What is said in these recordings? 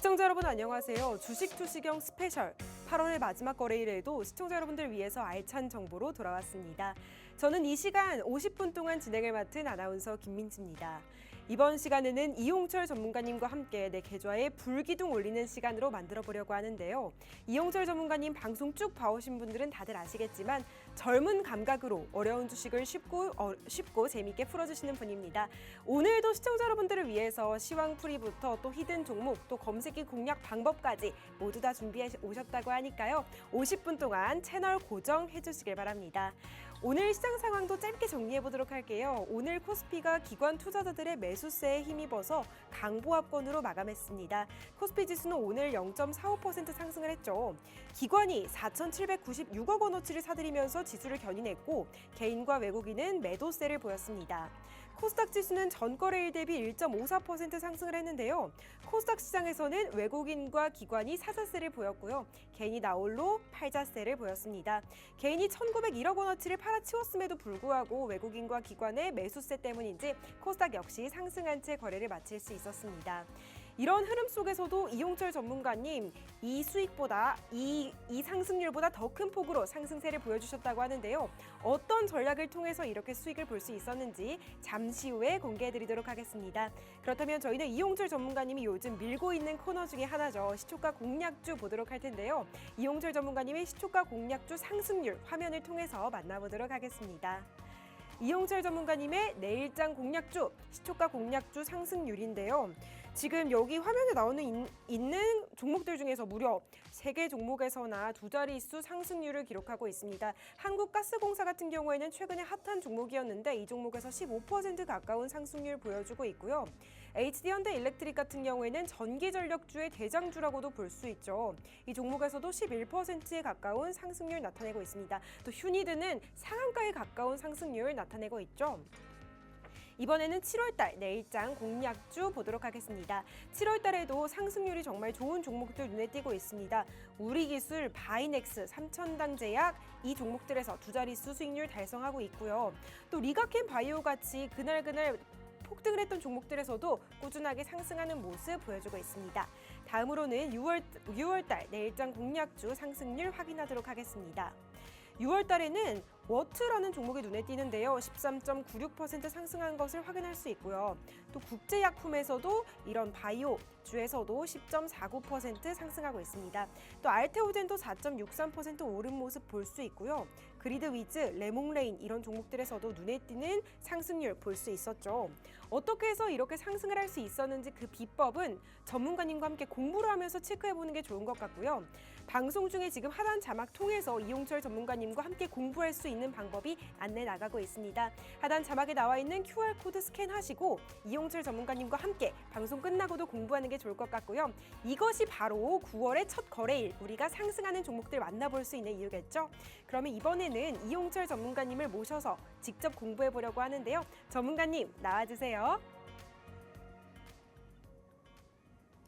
시청자 여러분 안녕하세요. 주식 투시경 스페셜 8월의 마지막 거래일에도 시청자 여러분들 위해서 알찬 정보로 돌아왔습니다. 저는 이 시간 50분 동안 진행을 맡은 아나운서 김민지입니다. 이번 시간에는 이용철 전문가님과 함께 내 계좌에 불기둥 올리는 시간으로 만들어 보려고 하는데요. 이용철 전문가님 방송 쭉 봐오신 분들은 다들 아시겠지만 젊은 감각으로 어려운 주식을 쉽고 재미있게 풀어주시는 분입니다. 오늘도 시청자 여러분들을 위해서 시황풀이부터 또 히든 종목 또 검색기 공략 방법까지 모두 다 준비해 오셨다고 하니까요. 50분 동안 채널 고정해 주시길 바랍니다. 오늘 시장 상황도 짧게 정리해 보도록 할게요. 오늘 코스피가 기관 투자자들의 매수세에 힘입어서 강보합권으로 마감했습니다. 코스피 지수는 오늘 0.45% 상승을 했죠. 기관이 4,796억 원어치를 사들이면서 지수를 견인했고 개인과 외국인은 매도세를 보였습니다. 코스닥 지수는 전 거래일 대비 1.54% 상승을 했는데요. 코스닥 시장에서는 외국인과 기관이 사자세를 보였고요. 개인이 나홀로 팔자세를 보였습니다. 개인이 1,901억 원어치를 팔아치웠음에도 불구하고 외국인과 기관의 매수세 때문인지 코스닥 역시 상승한 채 거래를 마칠 수 있었습니다. 이런 흐름 속에서도 이용철 전문가님 이 수익보다 이 상승률보다 더 큰 폭으로 상승세를 보여주셨다고 하는데요. 어떤 전략을 통해서 이렇게 수익을 볼 수 있었는지 잠시 후에 공개해드리도록 하겠습니다. 그렇다면 저희는 이용철 전문가님이 요즘 밀고 있는 코너 중에 하나죠. 시초가 공략주 보도록 할 텐데요. 이용철 전문가님의 시초가 공략주 상승률 화면을 통해서 만나보도록 하겠습니다. 이용철 전문가님의 내일장 공략주, 시초가 공략주 상승률인데요. 지금 여기 화면에 있는 종목들 중에서 무려 3개 종목에서나 두 자릿수 상승률을 기록하고 있습니다. 한국가스공사 같은 경우에는 최근에 핫한 종목이었는데 이 종목에서 15% 가까운 상승률 보여주고 있고요. HD현대일렉트릭 같은 경우에는 전기전력주의 대장주라고도 볼 수 있죠. 이 종목에서도 11%에 가까운 상승률 나타내고 있습니다. 또 휴니드는 상한가에 가까운 상승률 나타내고 있죠. 이번에는 7월달 내일장 공략주 보도록 하겠습니다. 7월달에도 상승률이 정말 좋은 종목들 눈에 띄고 있습니다. 우리기술, 바이넥스, 삼천당제약 이 종목들에서 두 자릿수 수익률 달성하고 있고요. 또 리가켄 바이오 같이 그날 폭등을 했던 종목들에서도 꾸준하게 상승하는 모습 보여주고 있습니다. 다음으로는 6월달 내일장 공략주 상승률 확인하도록 하겠습니다. 6월 달에는 워트라는 종목이 눈에 띄는데요. 13.96% 상승한 것을 확인할 수 있고요. 또 국제약품에서도 이런 바이오 주에서도 10.49% 상승하고 있습니다. 또 알테오젠도 4.63% 오른 모습 볼 수 있고요. 그리드위즈, 레몽레인 이런 종목들에서도 눈에 띄는 상승률 볼 수 있었죠. 어떻게 해서 이렇게 상승을 할 수 있었는지 그 비법은 전문가님과 함께 공부를 하면서 체크해보는 게 좋은 것 같고요. 방송 중에 지금 하단 자막 통해서 이용철 전문가님과 함께 공부할 수 있는 방법이 안내 나가고 있습니다. 하단 자막에 나와 있는 QR코드 스캔하시고 이용철 전문가님과 함께 방송 끝나고도 공부하는 게 좋을 것 같고요. 이것이 바로 9월의 첫 거래일 우리가 상승하는 종목들 만나볼 수 있는 이유겠죠. 그러면 이번에는 이용철 전문가님을 모셔서 직접 공부해 보려고 하는데요. 전문가님 나와주세요.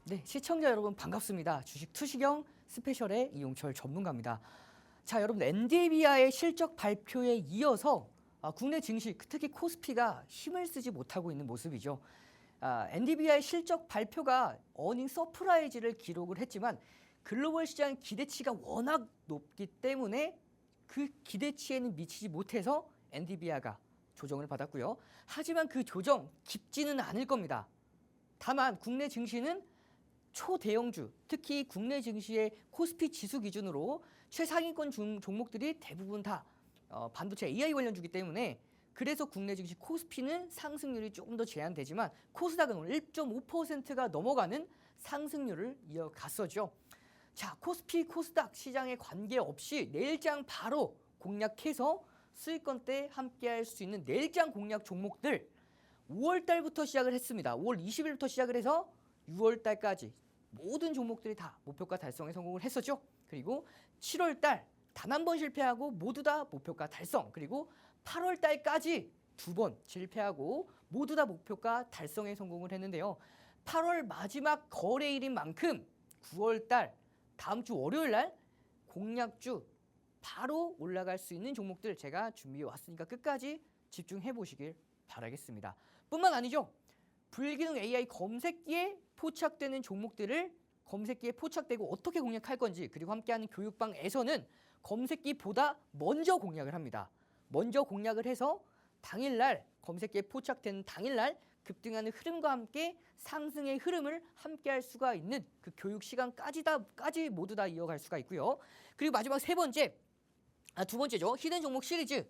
네, 시청자 여러분 반갑습니다. 주식 투시경 스페셜의 이용철 전문가입니다. 자, 여러분 엔디비아의 실적 발표에 이어서 국내 증시, 특히 코스피가 힘을 쓰지 못하고 있는 모습이죠. 엔디비아의 실적 발표가 어닝 서프라이즈를 기록을 했지만 글로벌 시장 기대치가 워낙 높기 때문에 그 기대치에는 미치지 못해서 엔디비아가 조정을 받았고요. 하지만 그 조정 깊지는 않을 겁니다. 다만 국내 증시는 초대형주, 특히 국내 증시의 코스피 지수 기준으로 최상위권 종목들이 대부분 다 반도체 AI 관련주기 때문에 그래서 국내 증시 코스피는 상승률이 조금 더 제한되지만 코스닥은 오늘 1.5%가 넘어가는 상승률을 이어갔었죠. 자, 코스피, 코스닥 시장에 관계없이 내일장 바로 공략해서 수익권 때 함께할 수 있는 내일장 공략 종목들 5월 달부터 시작을 했습니다. 5월 20일부터 시작을 해서 6월 달까지 모든 종목들이 다 목표가 달성에 성공을 했었죠. 그리고 7월 달 단 한 번 실패하고 모두 다 목표가 달성. 그리고 8월 달까지 2번 실패하고 모두 다 목표가 달성에 성공을 했는데요. 8월 마지막 거래일인 만큼 9월 달 다음 주 월요일 날 공략주 바로 올라갈 수 있는 종목들 제가 준비해 왔으니까 끝까지 집중해 보시길 바라겠습니다. 뿐만 아니죠. 불기능 AI 검색기에 포착되는 종목들을 검색기에 포착되고 어떻게 공략할 건지, 그리고 함께하는 교육방에서는 검색기보다 먼저 공략을 합니다. 먼저 공략을 해서 당일날 검색기에 포착된 당일날 급등하는 흐름과 함께 상승의 흐름을 함께할 수가 있는 그 교육 시간까지 모두 다 이어갈 수가 있고요. 그리고 마지막 두 번째죠. 히든 종목 시리즈.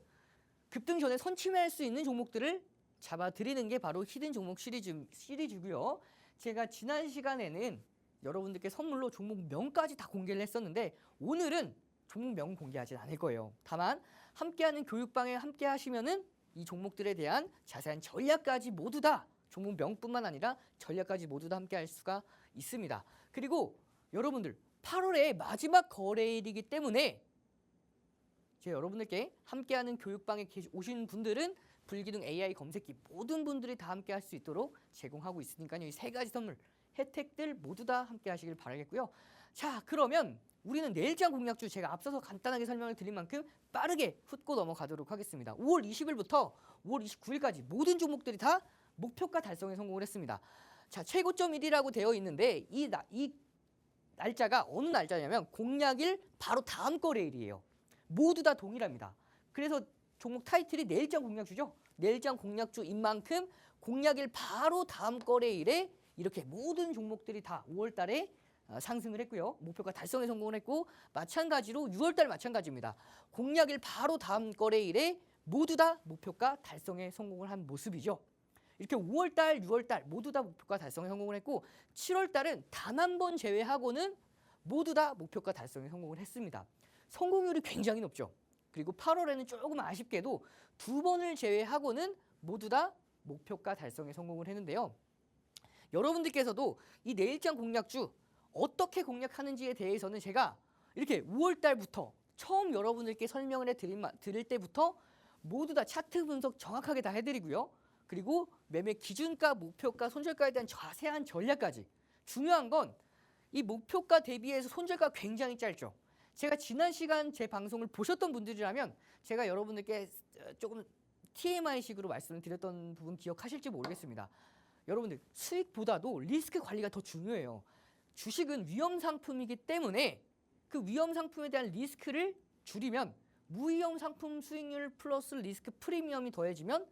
급등 전에 선취할 수 있는 종목들을 잡아드리는 게 바로 히든 종목 시리즈고요. 제가 지난 시간에는 여러분들께 선물로 종목명까지 다 공개를 했었는데 오늘은 종목명 공개하진 않을 거예요. 다만 함께하는 교육방에 함께 하시면은 이 종목들에 대한 자세한 전략까지 모두 다 종목명뿐만 아니라 전략까지 모두 다 함께 할 수가 있습니다. 그리고 여러분들 8월의 마지막 거래일이기 때문에 제가 여러분들께 함께하는 교육방에 오신 분들은 불기둥 AI 검색기 모든 분들이 다 함께 할 수 있도록 제공하고 있으니까요. 이 세 가지 선물 혜택들 모두 다 함께 하시길 바라겠고요. 자, 그러면 우리는 내일장 공략주 제가 앞서서 간단하게 설명을 드린 만큼 빠르게 훑고 넘어가도록 하겠습니다. 5월 20일부터 5월 29일까지 모든 종목들이 다 목표가 달성에 성공을 했습니다. 자, 최고점 1이라고 되어 있는데 이 날짜가 어느 날짜냐면 공략일 바로 다음 거래일이에요. 모두 다 동일합니다. 그래서 종목 타이틀이 내일장 공략주죠. 내일장 공략주인 만큼 공략일 바로 다음 거래일에 이렇게 모든 종목들이 다 5월 달에 상승을 했고요. 목표가 달성에 성공을 했고 마찬가지로 6월 달 마찬가지입니다. 공략일 바로 다음 거래일에 모두 다 목표가 달성에 성공을 한 모습이죠. 이렇게 5월 달, 6월 달 모두 다 목표가 달성에 성공을 했고 7월 달은 단 한 번 제외하고는 모두 다 목표가 달성에 성공을 했습니다. 성공률이 굉장히 높죠. 그리고 8월에는 조금 아쉽게도 2번을 제외하고는 모두 다 목표가 달성에 성공을 했는데요. 여러분들께서도 이 내일장 공략주 어떻게 공략하는지에 대해서는 제가 이렇게 5월 달부터 처음 여러분들께 설명을 드릴 때부터 모두 다 차트 분석 정확하게 다 해드리고요. 그리고 매매 기준가, 목표가, 손절가에 대한 자세한 전략까지. 중요한 건 이 목표가 대비해서 손절가 굉장히 짧죠. 제가 지난 시간 제 방송을 보셨던 분들이라면 제가 여러분들께 조금 TMI식으로 말씀을 드렸던 부분 기억하실지 모르겠습니다. 여러분들 수익보다도 리스크 관리가 더 중요해요. 주식은 위험 상품이기 때문에 그 위험 상품에 대한 리스크를 줄이면 무위험 상품 수익률 플러스 리스크 프리미엄이 더해지면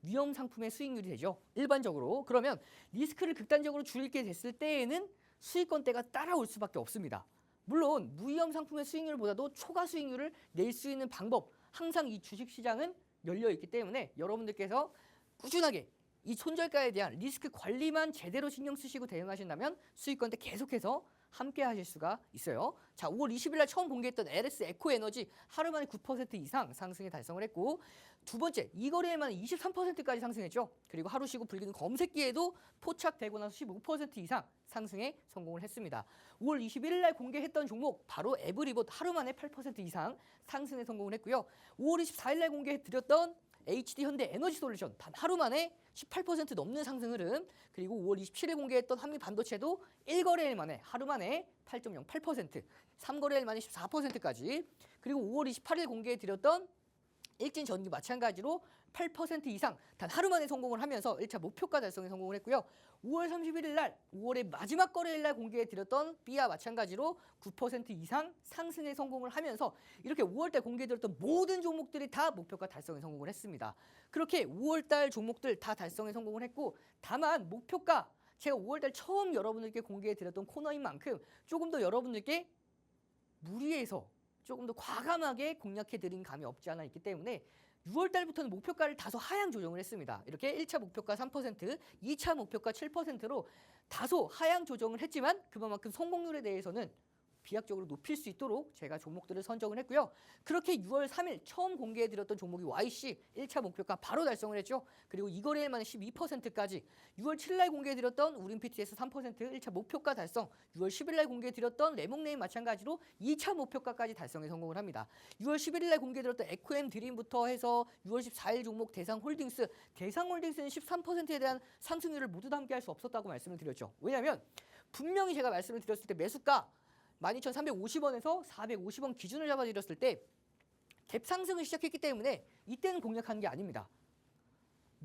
위험 상품의 수익률이 되죠. 일반적으로. 그러면 리스크를 극단적으로 줄이게 됐을 때에는 수익권대가 따라올 수밖에 없습니다. 물론 무위험 상품의 수익률보다도 초과 수익률을 낼 수 있는 방법 항상 이 주식시장은 열려 있기 때문에 여러분들께서 꾸준하게 이 손절가에 대한 리스크 관리만 제대로 신경 쓰시고 대응하신다면 수익권대 계속해서 함께 하실 수가 있어요. 자, 5월 20일 날 처음 공개했던 LS 에코에너지 하루 만에 9% 이상 상승에 달성을 했고 두 번째 이 거래일 만에 23%까지 상승했죠. 그리고 하루 쉬고 불기는 검색기에도 포착되고 나서 15% 이상 상승에 성공을 했습니다. 5월 21일 날 공개했던 종목 바로 에브리봇 하루 만에 8% 이상 상승에 성공을 했고요. 5월 24일 날 공개해드렸던 HD 현대 에너지 솔루션 단 하루 만에 18% 넘는 상승 흐름, 그리고 5월 27일 공개했던 한미 반도체도 1거래일 만에 하루 만에 8.08%, 3거래일 만에 14%까지, 그리고 5월 28일 공개해드렸던 일진 전기 마찬가지로 8% 이상 단 하루 만에 성공을 하면서 1차 목표가 달성에 성공을 했고요. 5월 31일 날 5월의 마지막 거래일 날 공개해드렸던 B와 마찬가지로 9% 이상 상승에 성공을 하면서 이렇게 5월 달 공개해드렸던 모든 종목들이 다 목표가 달성에 성공을 했습니다. 그렇게 5월 달 종목들 다 달성에 성공을 했고 다만 목표가 제가 5월 달 처음 여러분들께 공개해드렸던 코너인 만큼 조금 더 여러분들께 무리해서 조금 더 과감하게 공략해드린 감이 없지 않아 있기 때문에 6월 달부터는 목표가를 다소 하향 조정을 했습니다. 이렇게 1차 목표가 3%, 2차 목표가 7%로 다소 하향 조정을 했지만 그만큼 성공률에 대해서는 비약적으로 높일 수 있도록 제가 종목들을 선정을 했고요. 그렇게 6월 3일 처음 공개해드렸던 종목이 YC 1차 목표가 바로 달성을 했죠. 그리고 이 거래일 만에 12%까지 6월 7일 날 공개해드렸던 우린 PTS 3% 1차 목표가 달성, 6월 10일 날 공개해드렸던 레몽네임 마찬가지로 2차 목표가까지 달성에 성공을 합니다. 6월 11일 날 공개해드렸던 에코엠 드림부터 해서 6월 14일 종목 대상홀딩스는 13%에 대한 상승률을 모두 다 함께 할 수 없었다고 말씀을 드렸죠. 왜냐하면 분명히 제가 말씀을 드렸을 때 매수가 12,350원에서 450원 기준을 잡아드렸을 때 갭 상승을 시작했기 때문에 이때는 공략한 게 아닙니다.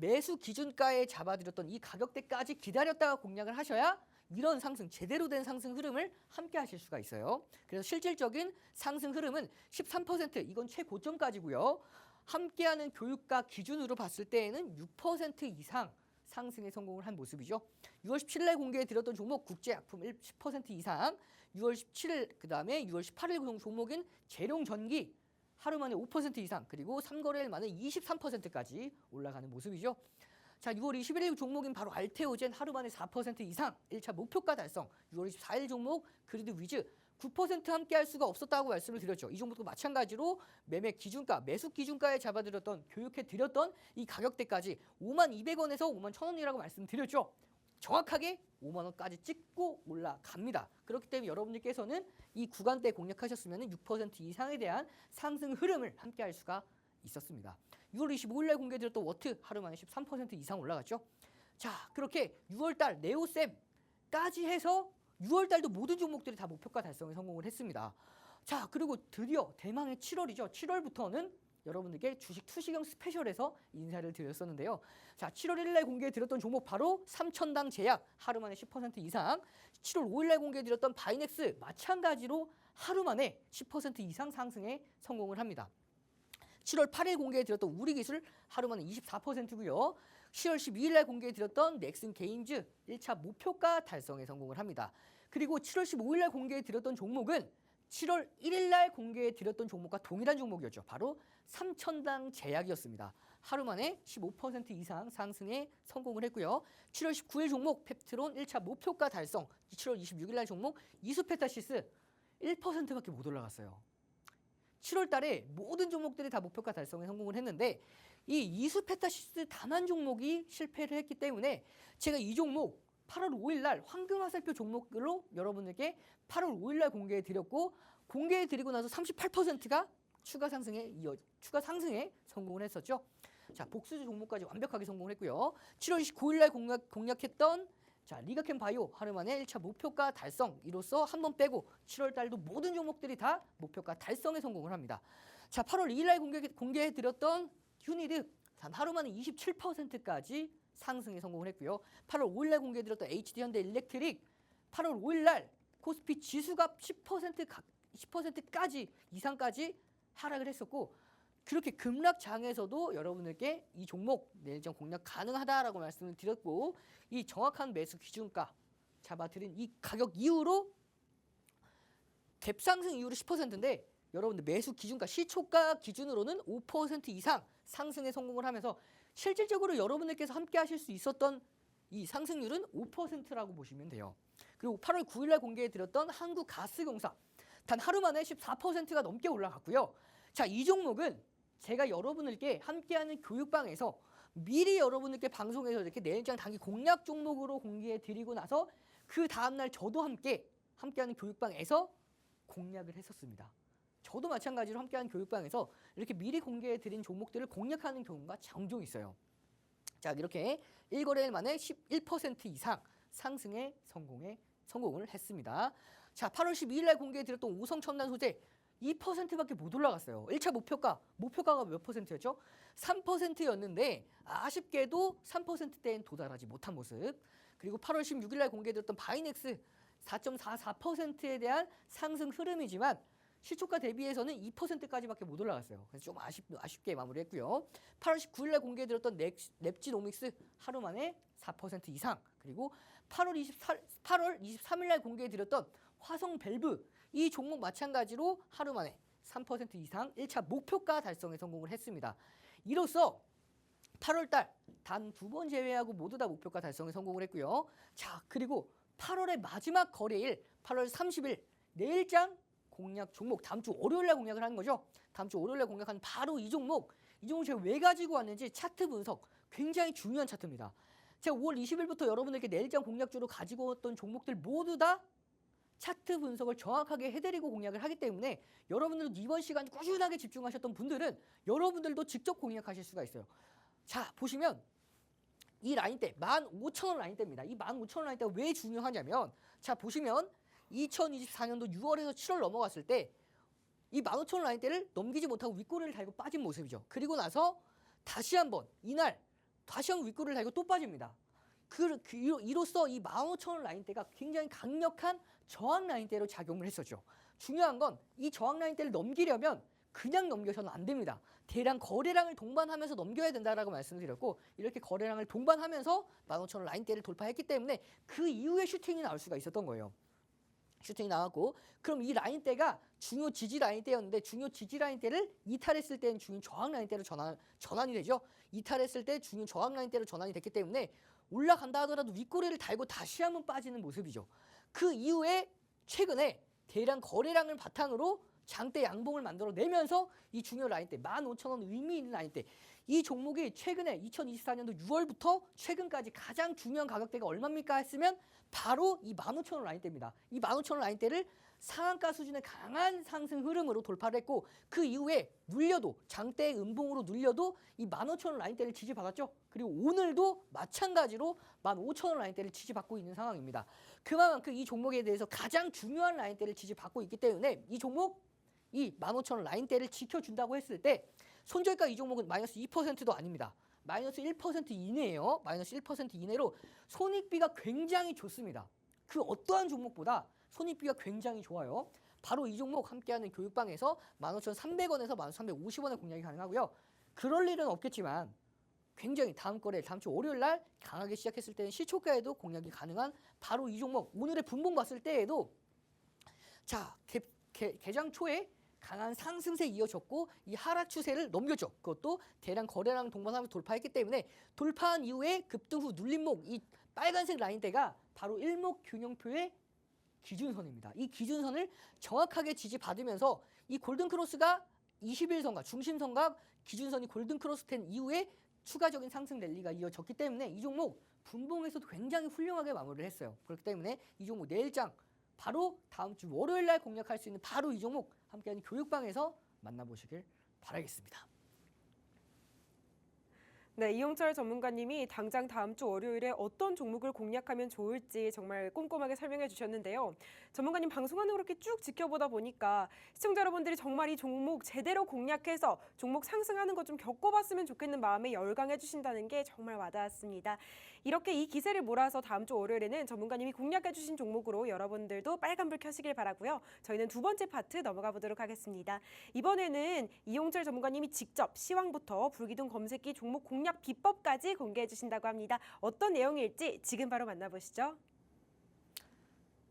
매수 기준가에 잡아드렸던 이 가격대까지 기다렸다가 공략을 하셔야 이런 상승, 제대로 된 상승 흐름을 함께 하실 수가 있어요. 그래서 실질적인 상승 흐름은 13%, 이건 최고점까지고요. 함께하는 교육가 기준으로 봤을 때에는 6% 이상 상승에 성공을 한 모습이죠. 6월 17일에 공개해드렸던 종목 국제약품 10% 이상, 6월 17일 그다음에 6월 18일 종목인 재룡전기 하루 만에 5% 이상, 그리고 3거래일 만에 23%까지 올라가는 모습이죠. 자, 6월 21일 종목인 바로 알테오젠 하루 만에 4% 이상 1차 목표가 달성. 6월 24일 종목 그리드 위즈 9% 함께 할 수가 없었다고 말씀을 드렸죠. 이 종목도 마찬가지로 매매 기준가, 매수 기준가에 잡아드렸던, 교육해 드렸던 이 가격대까지 52,200원에서 51,000원이라고 말씀드렸죠. 정확하게 5만 원까지 찍고 올라갑니다. 그렇기 때문에 여러분들께서는 이 구간대 공략하셨으면 6% 이상에 대한 상승 흐름을 함께 할 수가 있었습니다. 6월 25일에 공개드렸던 워트 하루 만에 13% 이상 올라갔죠. 자, 그렇게 6월달 네오셈까지 해서 6월달도 모든 종목들이 다 목표가 달성에 성공을 했습니다. 자, 그리고 드디어 대망의 7월이죠. 7월부터는 여러분들께 주식 투시경 스페셜에서 인사를 드렸었는데요. 자, 7월 1일에 공개해드렸던 종목 바로 3,000당 제약 하루 만에 10% 이상, 7월 5일에 공개해드렸던 바이넥스 마찬가지로 하루 만에 10% 이상 상승에 성공을 합니다. 7월 8일 공개해드렸던 우리기술 하루 만에 24%고요. 10월 12일에 공개해드렸던 넥슨 게임즈 1차 목표가 달성에 성공을 합니다. 그리고 7월 15일에 공개해드렸던 종목은 7월 1일날 공개해드렸던 종목과 동일한 종목이었죠. 바로 3,000당 제약이었습니다. 하루 만에 15% 이상 상승에 성공을 했고요. 7월 19일 종목 펩트론 1차 목표가 달성, 7월 26일날 종목 이수페타시스 1%밖에 못 올라갔어요. 7월 달에 모든 종목들이 다 목표가 달성에 성공을 했는데 이 이수페타시스 단 한 종목이 실패를 했기 때문에 제가 이 종목 8월 5일 날 황금화살표 종목으로 여러분들께 8월 5일 날 공개해 드렸고, 공개해 드리고 나서 38%가 추가 상승에 성공을 했었죠. 자, 복수주 종목까지 완벽하게 성공을 했고요. 7월 29일 날 공략했던 자, 리가캠 바이오 하루 만에 1차 목표가 달성, 이로써 한 번 빼고 7월 달도 모든 종목들이 다 목표가 달성에 성공을 합니다. 자, 8월 2일 날 공개해 드렸던 휴니드 단 하루 만에 27%까지 상승에 성공을 했고요. 8월 5일 날 공개해 드렸던 HD 현대 일렉트릭 8월 5일 날 코스피 지수가 10%까지 이상까지 하락을 했었고, 그렇게 급락장에서도 여러분들께 이 종목 내일장 공략 가능하다라고 말씀을 드렸고, 이 정확한 매수 기준가 잡아드린 이 가격 이후로 갭상승 이후로 10%인데 여러분들 매수 기준가 시초가 기준으로는 5% 이상 상승에 성공을 하면서 실질적으로 여러분들께서 함께 하실 수 있었던 이 상승률은 5%라고 보시면 돼요. 그리고 8월 9일 날 공개해 드렸던 한국가스공사 단 하루 만에 14%가 넘게 올라갔고요. 자, 이 종목은 제가 여러분들께 함께하는 교육방에서 미리 여러분들께 방송에서 이렇게 내일장 단기 공략 종목으로 공개해 드리고 나서 그 다음날 저도 함께하는 교육방에서 공략을 했었습니다. 저도 마찬가지로 함께하는 교육방에서 이렇게 미리 공개해 드린 종목들을 공략하는 경우가 종종 있어요. 자, 이렇게 1거래일 만에 11% 이상 상승에 성공을 했습니다. 자, 8월 12일 날 공개해 드렸던 오성첨단 소재 2%밖에 못 올라갔어요. 1차 목표가가 몇 %였죠? 3%였는데 아쉽게도 3%대엔 도달하지 못한 모습. 그리고 8월 16일 날 공개됐던 바이넥스 4.44%에 대한 상승 흐름이지만 시초가 대비해서는 2%까지밖에 못 올라갔어요. 그래서 좀 아쉽게 마무리했고요. 8월 19일 날 공개드렸던 랩지노믹스 하루 만에 4% 이상, 그리고 8월 23일 날 공개드렸던 화성 밸브 이 종목 마찬가지로 하루 만에 3% 이상 1차 목표가 달성에 성공을 했습니다. 이로써 8월 달 단 2번 제외하고 모두 다 목표가 달성에 성공을 했고요. 자, 그리고 8월의 마지막 거래일 8월 30일 내일장 공략 종목, 다음 주 월요일날 공략을 하는 거죠. 다음 주 월요일날 공략한 바로 이 종목 제가 왜 가지고 왔는지 차트 분석, 굉장히 중요한 차트입니다. 제가 5월 20일부터 여러분들께 내일장 공략주로 가지고 왔던 종목들 모두 다 차트 분석을 정확하게 해드리고 공략을 하기 때문에 여러분들도 이번 시간 꾸준하게 집중하셨던 분들은 여러분들도 직접 공략하실 수가 있어요. 자, 보시면 이 라인대 15,000원 라인대입니다. 이 15,000원 라인대가 왜 중요하냐면, 자, 보시면 2024년도 6월에서 7월 넘어갔을 때 이 15,000원 라인대를 넘기지 못하고 윗꼬리를 달고 빠진 모습이죠. 그리고 나서 다시 한번 이날 다시 한번 윗골을 달고 또 빠집니다. 이로써 이 15,000원 라인대가 굉장히 강력한 저항 라인대로 작용을 했었죠. 중요한 건 이 저항 라인대를 넘기려면 그냥 넘겨서는 안 됩니다. 대량 거래량을 동반하면서 넘겨야 된다라고 말씀을 드렸고, 이렇게 거래량을 동반하면서 15,000원 라인대를 돌파했기 때문에 그 이후에 슈팅이 나올 수가 있었던 거예요. 슈팅이 나왔고, 그럼 이 라인대가 중요 지지 라인대였는데 중요 지지 라인대를 이탈했을 때는 중요 저항 라인대로 전환이 되죠. 이탈했을 때 중요 저항 라인대로 전환이 됐기 때문에 올라간다 하더라도 윗꼬리를 달고 다시 한번 빠지는 모습이죠. 그 이후에 최근에 대량 거래량을 바탕으로 장대 양봉을 만들어내면서 이 중요 라인대 15,000원 의미 있는 라인대, 이 종목이 최근에 2024년도 6월부터 최근까지 가장 중요한 가격대가 얼마입니까 했으면 바로 이 15,000원 라인대입니다. 이 15,000원 라인대를 상한가 수준의 강한 상승 흐름으로 돌파를 했고, 그 이후에 눌려도 장대 음봉으로 눌려도 이 15,000원 라인대를 지지받았죠. 그리고 오늘도 마찬가지로 15,000원 라인대를 지지받고 있는 상황입니다. 그만큼 이 종목에 대해서 가장 중요한 라인대를 지지받고 있기 때문에 이 종목 이 15,000원 라인대를 지켜준다고 했을 때 손절가 이 종목은 마이너스 2%도 아닙니다. 마이너스 1% 이내예요. 마이너스 1% 이내로 손익비가 굉장히 좋습니다. 그 어떠한 종목보다 손익비가 굉장히 좋아요. 바로 이 종목 함께하는 교육방에서 15,300원에서 15,350원에 공략이 가능하고요. 그럴 일은 없겠지만 굉장히 다음 주 월요일 날 강하게 시작했을 때는 시초가에도 공략이 가능한 바로 이 종목, 오늘의 분봉 봤을 때에도 자 개장 초에 강한 상승세 이어졌고 이 하락 추세를 넘겼죠. 그것도 대량 거래량 동반하면서 돌파했기 때문에 돌파한 이후에 급등 후 눌림목, 이 빨간색 라인대가 바로 일목균형표의 기준선입니다. 이 기준선을 정확하게 지지받으면서 이 골든크로스가 21선과 중심선과 기준선이 골든크로스 된 이후에 추가적인 상승 랠리가 이어졌기 때문에 이 종목 분봉에서도 굉장히 훌륭하게 마무리를 했어요. 그렇기 때문에 이 종목 내일장 바로 다음 주 월요일 날 공략할 수 있는 바로 이 종목 함께하는 교육방에서 만나보시길 바라겠습니다. 네, 이용철 전문가님이 당장 다음 주 월요일에 어떤 종목을 공략하면 좋을지 정말 꼼꼼하게 설명해 주셨는데요. 전문가님 방송하는 거 그렇게 쭉 지켜보다 보니까 시청자 여러분들이 정말 이 종목 제대로 공략해서 종목 상승하는 거 좀 겪어봤으면 좋겠는 마음에 열광해 주신다는 게 정말 와닿았습니다. 이렇게 이 기세를 몰아서 다음 주 월요일에는 전문가님이 공략해 주신 종목으로 여러분들도 빨간불 켜시길 바라고요. 저희는 두 번째 파트 넘어가 보도록 하겠습니다. 이번에는 이용철 전문가님이 직접 시황부터 불기둥 검색기 종목 공략 비법까지 공개해 주신다고 합니다. 어떤 내용일지 지금 바로 만나보시죠.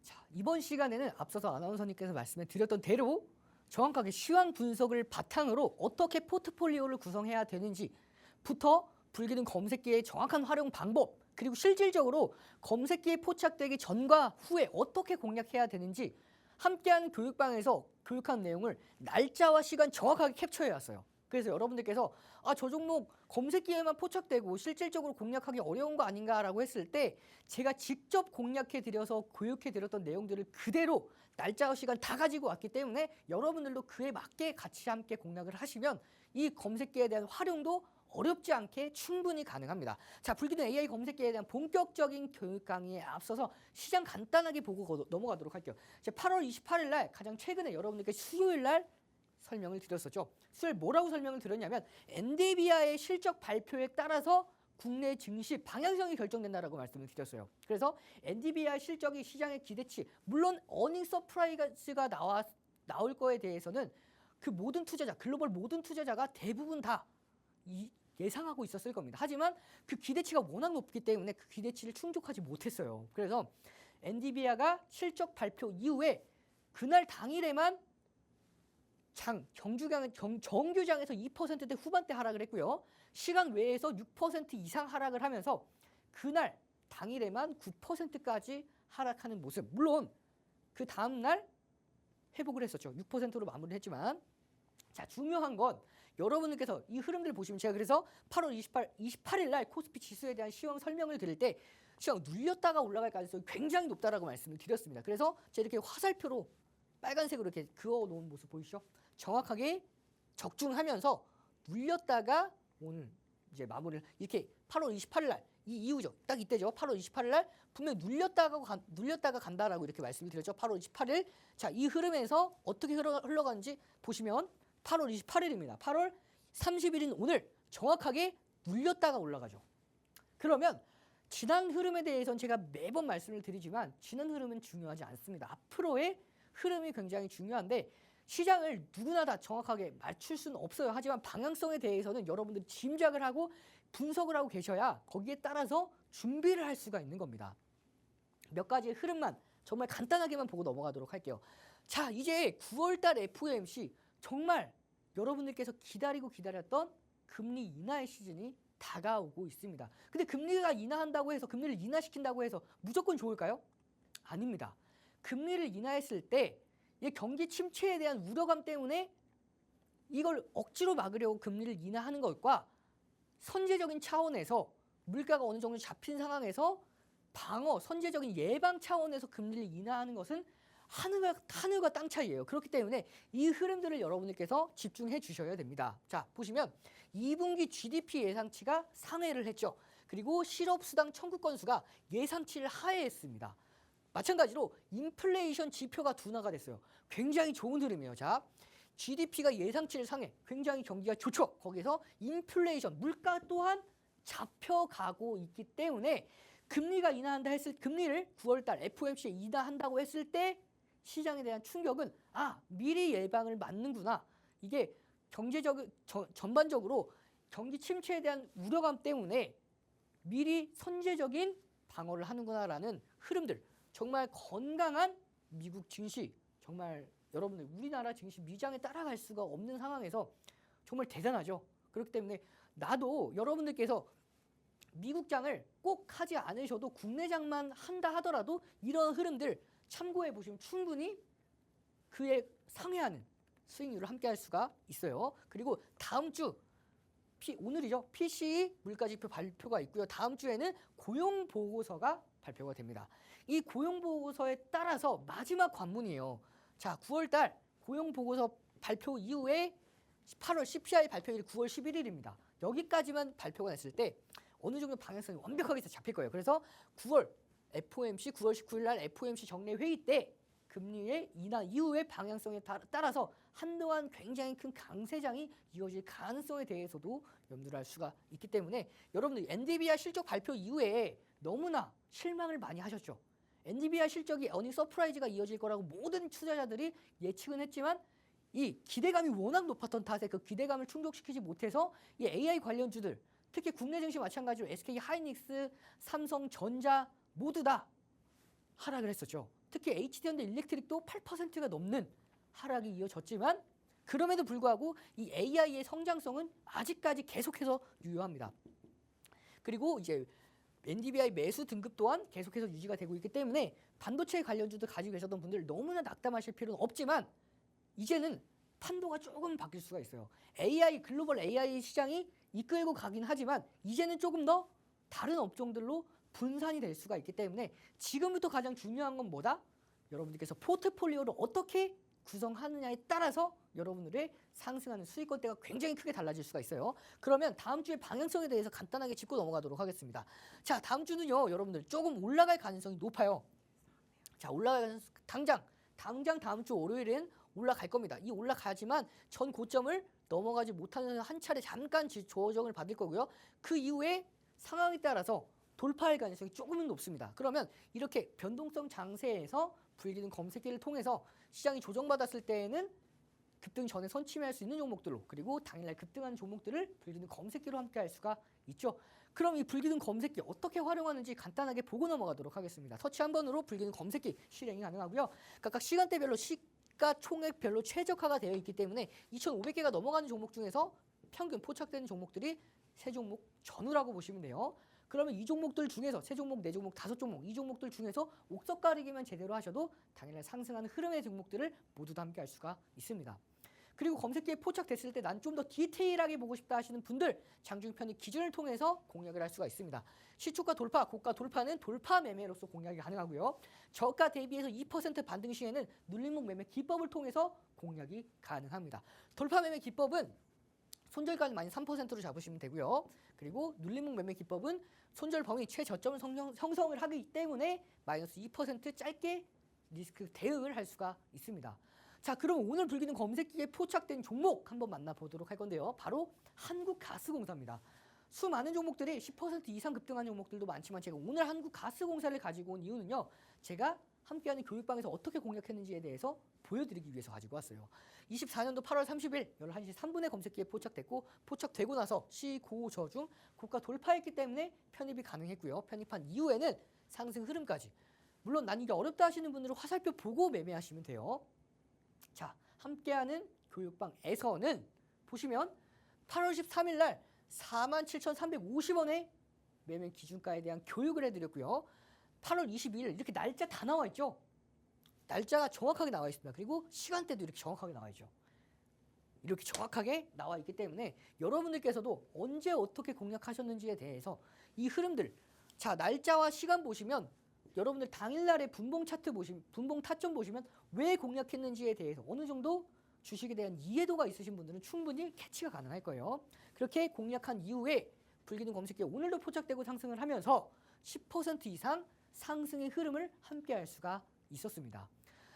자, 이번 시간에는 앞서서 아나운서님께서 말씀해 드렸던 대로 정확하게 시황 분석을 바탕으로 어떻게 포트폴리오를 구성해야 되는지부터 불기둥 검색기의 정확한 활용 방법, 그리고 실질적으로 검색기에 포착되기 전과 후에 어떻게 공략해야 되는지 함께하는 교육방에서 교육한 내용을 날짜와 시간 정확하게 캡처해 왔어요. 그래서 여러분들께서 저 종목 검색기에만 포착되고 실질적으로 공략하기 어려운 거 아닌가라고 했을 때 제가 직접 공략해 드려서 교육해 드렸던 내용들을 그대로 날짜와 시간 다 가지고 왔기 때문에 여러분들도 그에 맞게 같이 함께 공략을 하시면 이 검색기에 대한 활용도 어렵지 않게 충분히 가능합니다. 자, 불기둥 AI 검색기에 대한 본격적인 교육 강의에 앞서서 시장 간단하게 보고 넘어가도록 할게요. 8월 28일 날 가장 최근에 여러분들께 수요일 날 설명을 드렸었죠. 수요일 뭐라고 설명을 드렸냐면 엔비디아의 실적 발표에 따라서 국내 증시 방향성이 결정된다라고 말씀을 드렸어요. 그래서 엔비디아 실적이 시장의 기대치, 물론 어닝 서프라이즈가 나올 거에 대해서는 그 모든 투자자, 글로벌 모든 투자자가 대부분 다 예상하고 있었을 겁니다. 하지만 그 기대치가 워낙 높기 때문에 그 기대치를 충족하지 못했어요. 그래서 엔비디아가 실적 발표 이후에 그날 당일에만 정규장에서 2%대 후반대 하락을 했고요. 시간 외에서 6% 이상 하락을 하면서 그날 당일에만 9%까지 하락하는 모습. 물론 그 다음날 회복을 했었죠. 6%로 마무리를 했지만, 자, 중요한 건 여러분들께서 이 흐름들을 보시면 제가 그래서 8월 28일 날 코스피 지수에 대한 시황 설명을 드릴 때 시황 눌렸다가 올라갈 가능성이 굉장히 높다라고 말씀을 드렸습니다. 그래서 제가 이렇게 화살표로 빨간색으로 이렇게 그어 놓은 모습 보이시죠? 정확하게 적중하면서 눌렸다가 오늘 이제 마무리를 이렇게 8월 28일 날 이 이후죠. 딱 이때죠. 8월 28일 날 분명 눌렸다가 간다라고 이렇게 말씀을 드렸죠. 8월 28일. 자, 이 흐름에서 어떻게 흘러가는지 보시면 8월 28일입니다. 8월 30일인 오늘 정확하게 눌렸다가 올라가죠. 그러면 지난 흐름에 대해서는 제가 매번 말씀을 드리지만 지난 흐름은 중요하지 않습니다. 앞으로의 흐름이 굉장히 중요한데 시장을 누구나 다 정확하게 맞출 수는 없어요. 하지만 방향성에 대해서는 여러분들이 짐작을 하고 분석을 하고 계셔야 거기에 따라서 준비를 할 수가 있는 겁니다. 몇 가지의 흐름만 정말 간단하게만 보고 넘어가도록 할게요. 자, 이제 9월달 FOMC 정말 여러분들께서 기다리고 기다렸던 금리 인하의 시즌이 다가오고 있습니다. 근데 금리가 인하한다고 해서 금리를 인하시킨다고 해서 무조건 좋을까요? 아닙니다. 금리를 인하했을 때 이 경기 침체에 대한 우려감 때문에 이걸 억지로 막으려고 금리를 인하하는 것과 선제적인 차원에서 물가가 어느 정도 잡힌 상황에서 방어, 선제적인 예방 차원에서 금리를 인하하는 것은 하늘과 땅 차이예요. 그렇기 때문에 이 흐름들을 여러분들께서 집중해 주셔야 됩니다. 자, 보시면 2분기 GDP 예상치가 상회를 했죠. 그리고 실업수당 청구 건수가 예상치를 하회했습니다. 마찬가지로 인플레이션 지표가 둔화가 됐어요. 굉장히 좋은 흐름이에요. 자, GDP가 예상치를 상회, 굉장히 경기가 좋죠. 거기서 인플레이션, 물가 또한 잡혀가고 있기 때문에 금리가 인하한다 했을 금리를 9월달 FOMC에 인하한다고 했을 때 시장에 대한 충격은 미리 예방을 맞는구나. 이게 전반적으로 경기 침체에 대한 우려감 때문에 미리 선제적인 방어를 하는구나라는 흐름들. 정말 건강한 미국 증시, 정말 여러분들 우리나라 증시 미장에 따라갈 수가 없는 상황에서 정말 대단하죠. 그렇기 때문에 나도 여러분들께서 미국장을 꼭 하지 않으셔도 국내장만 한다 하더라도 이런 흐름들 참고해 보시면 충분히 그에 상회하는 수익률을 함께 할 수가 있어요. 그리고 다음 주 오늘이죠. PCE 물가지표 발표가 있고요. 다음 주에는 고용보고서가 발표가 됩니다. 이 고용보고서에 따라서 마지막 관문이에요. 자, 9월달 고용보고서 발표 이후에 8월 CPI 발표일이 9월 11일입니다. 여기까지만 발표가 됐을 때 어느 정도 방향성이 완벽하게 잡힐 거예요. 그래서 9월 FOMC 9월 19일 날 FOMC 정례 회의 때 금리의 인하 이후의 방향성에 따라서 한동안 굉장히 큰 강세장이 이어질 가능성에 대해서도 염두를 할 수가 있기 때문에 여러분들 엔비디아 실적 발표 이후에 너무나 실망을 많이 하셨죠. 엔비디아 실적이 어닝 서프라이즈가 이어질 거라고 모든 투자자들이 예측은 했지만 이 기대감이 워낙 높았던 탓에 그 기대감을 충족시키지 못해서 이 AI 관련주들 특히 국내 증시 마찬가지로 SK 하이닉스, 삼성전자 모두 다 하락을 했었죠. 특히 HD현대 일렉트릭도 8%가 넘는 하락이 이어졌지만 그럼에도 불구하고 이 AI의 성장성은 아직까지 계속해서 유효합니다. 그리고 이제 엔비디아의 매수 등급 또한 계속해서 유지가 되고 있기 때문에 반도체 관련주도 가지고 계셨던 분들 너무나 낙담하실 필요는 없지만 이제는 판도가 조금 바뀔 수가 있어요. 글로벌 AI 시장이 이끌고 가긴 하지만 이제는 조금 더 다른 업종들로 분산이 될 수가 있기 때문에 지금부터 가장 중요한 건 뭐다? 여러분들께서 포트폴리오를 어떻게 구성하느냐에 따라서 여러분들의 상승하는 수익권대가 굉장히 크게 달라질 수가 있어요. 그러면 다음 주의 방향성에 대해서 간단하게 짚고 넘어가도록 하겠습니다. 자, 다음 주는요, 여러분들 조금 올라갈 가능성이 높아요. 자, 당장 다음 주 월요일엔 올라갈 겁니다. 이 올라가지만 전 고점을 넘어가지 못하는 한 차례 잠깐 조정을 받을 거고요. 그 이후에 상황에 따라서 돌파할 가능성이 조금은 높습니다. 그러면 이렇게 변동성 장세에서 불기둥 검색기를 통해서 시장이 조정받았을 때에는 급등 전에 선취매할 수 있는 종목들로 그리고 당일날 급등하는 종목들을 불기둥 검색기로 함께 할 수가 있죠. 그럼 이 불기둥 검색기 어떻게 활용하는지 간단하게 보고 넘어가도록 하겠습니다. 터치 한 번으로 불기둥 검색기 실행이 가능하고요. 각각 시간대별로 시가총액별로 최적화가 되어 있기 때문에 2,500개가 넘어가는 종목 중에서 평균 포착되는 종목들이 3종목 전후라고 보시면 돼요. 그러면 이 종목들 중에서 3종목, 4종목, 5종목 이 종목들 중에서 옥석 가리기만 제대로 하셔도 당일날 상승하는 흐름의 종목들을 모두 다 함께 할 수가 있습니다. 그리고 검색기에 포착됐을 때 난 좀 더 디테일하게 보고 싶다 하시는 분들 장중편의 기준을 통해서 공략을 할 수가 있습니다. 시초가 돌파, 고가 돌파는 돌파 매매로서 공략이 가능하고요. 저가 대비해서 2% 반등 시에는 눌림목 매매 기법을 통해서 공략이 가능합니다. 돌파 매매 기법은 손절가는 마이너스 3%로 잡으시면 되고요. 그리고 눌림목 매매 기법은 손절 범위 최저점을 형성을 하기 때문에 마이너스 2% 짧게 리스크 대응을 할 수가 있습니다. 자, 그럼 오늘 불기둥 검색기에 포착된 종목 한번 만나보도록 할 건데요. 바로 한국가스공사입니다. 수많은 종목들이 10% 이상 급등한 종목들도 많지만 제가 오늘 한국가스공사를 가지고 온 이유는요. 제가 함께하는 교육방에서 어떻게 공략했는지에 대해서 보여드리기 위해서 가지고 왔어요. 24년도 8월 30일 11시 3분에 검색기에 포착됐고 포착되고 나서 시고저중 고가 돌파했기 때문에 편입이 가능했고요. 편입한 이후에는 상승 흐름까지. 물론 난 이게 어렵다 하시는 분들은 화살표 보고 매매하시면 돼요. 자, 함께하는 교육방에서는 보시면 8월 13일 날 47,350원에 매매 기준가에 대한 교육을 해드렸고요. 8월 22일 이렇게 날짜 다 나와 있죠. 날짜가 정확하게 나와 있습니다. 그리고 시간대도 이렇게 정확하게 나와 있죠. 이렇게 정확하게 나와 있기 때문에 여러분들께서도 언제 어떻게 공략하셨는지에 대해서 이 흐름들, 자 날짜와 시간 보시면 여러분들 당일날의 분봉 차트 보시면, 분봉 타점 보시면 왜 공략했는지에 대해서 어느 정도 주식에 대한 이해도가 있으신 분들은 충분히 캐치가 가능할 거예요. 그렇게 공략한 이후에 불기둥 검색기에 오늘도 포착되고 상승을 하면서 10% 이상 상승의 흐름을 함께 할 수가 있었습니다.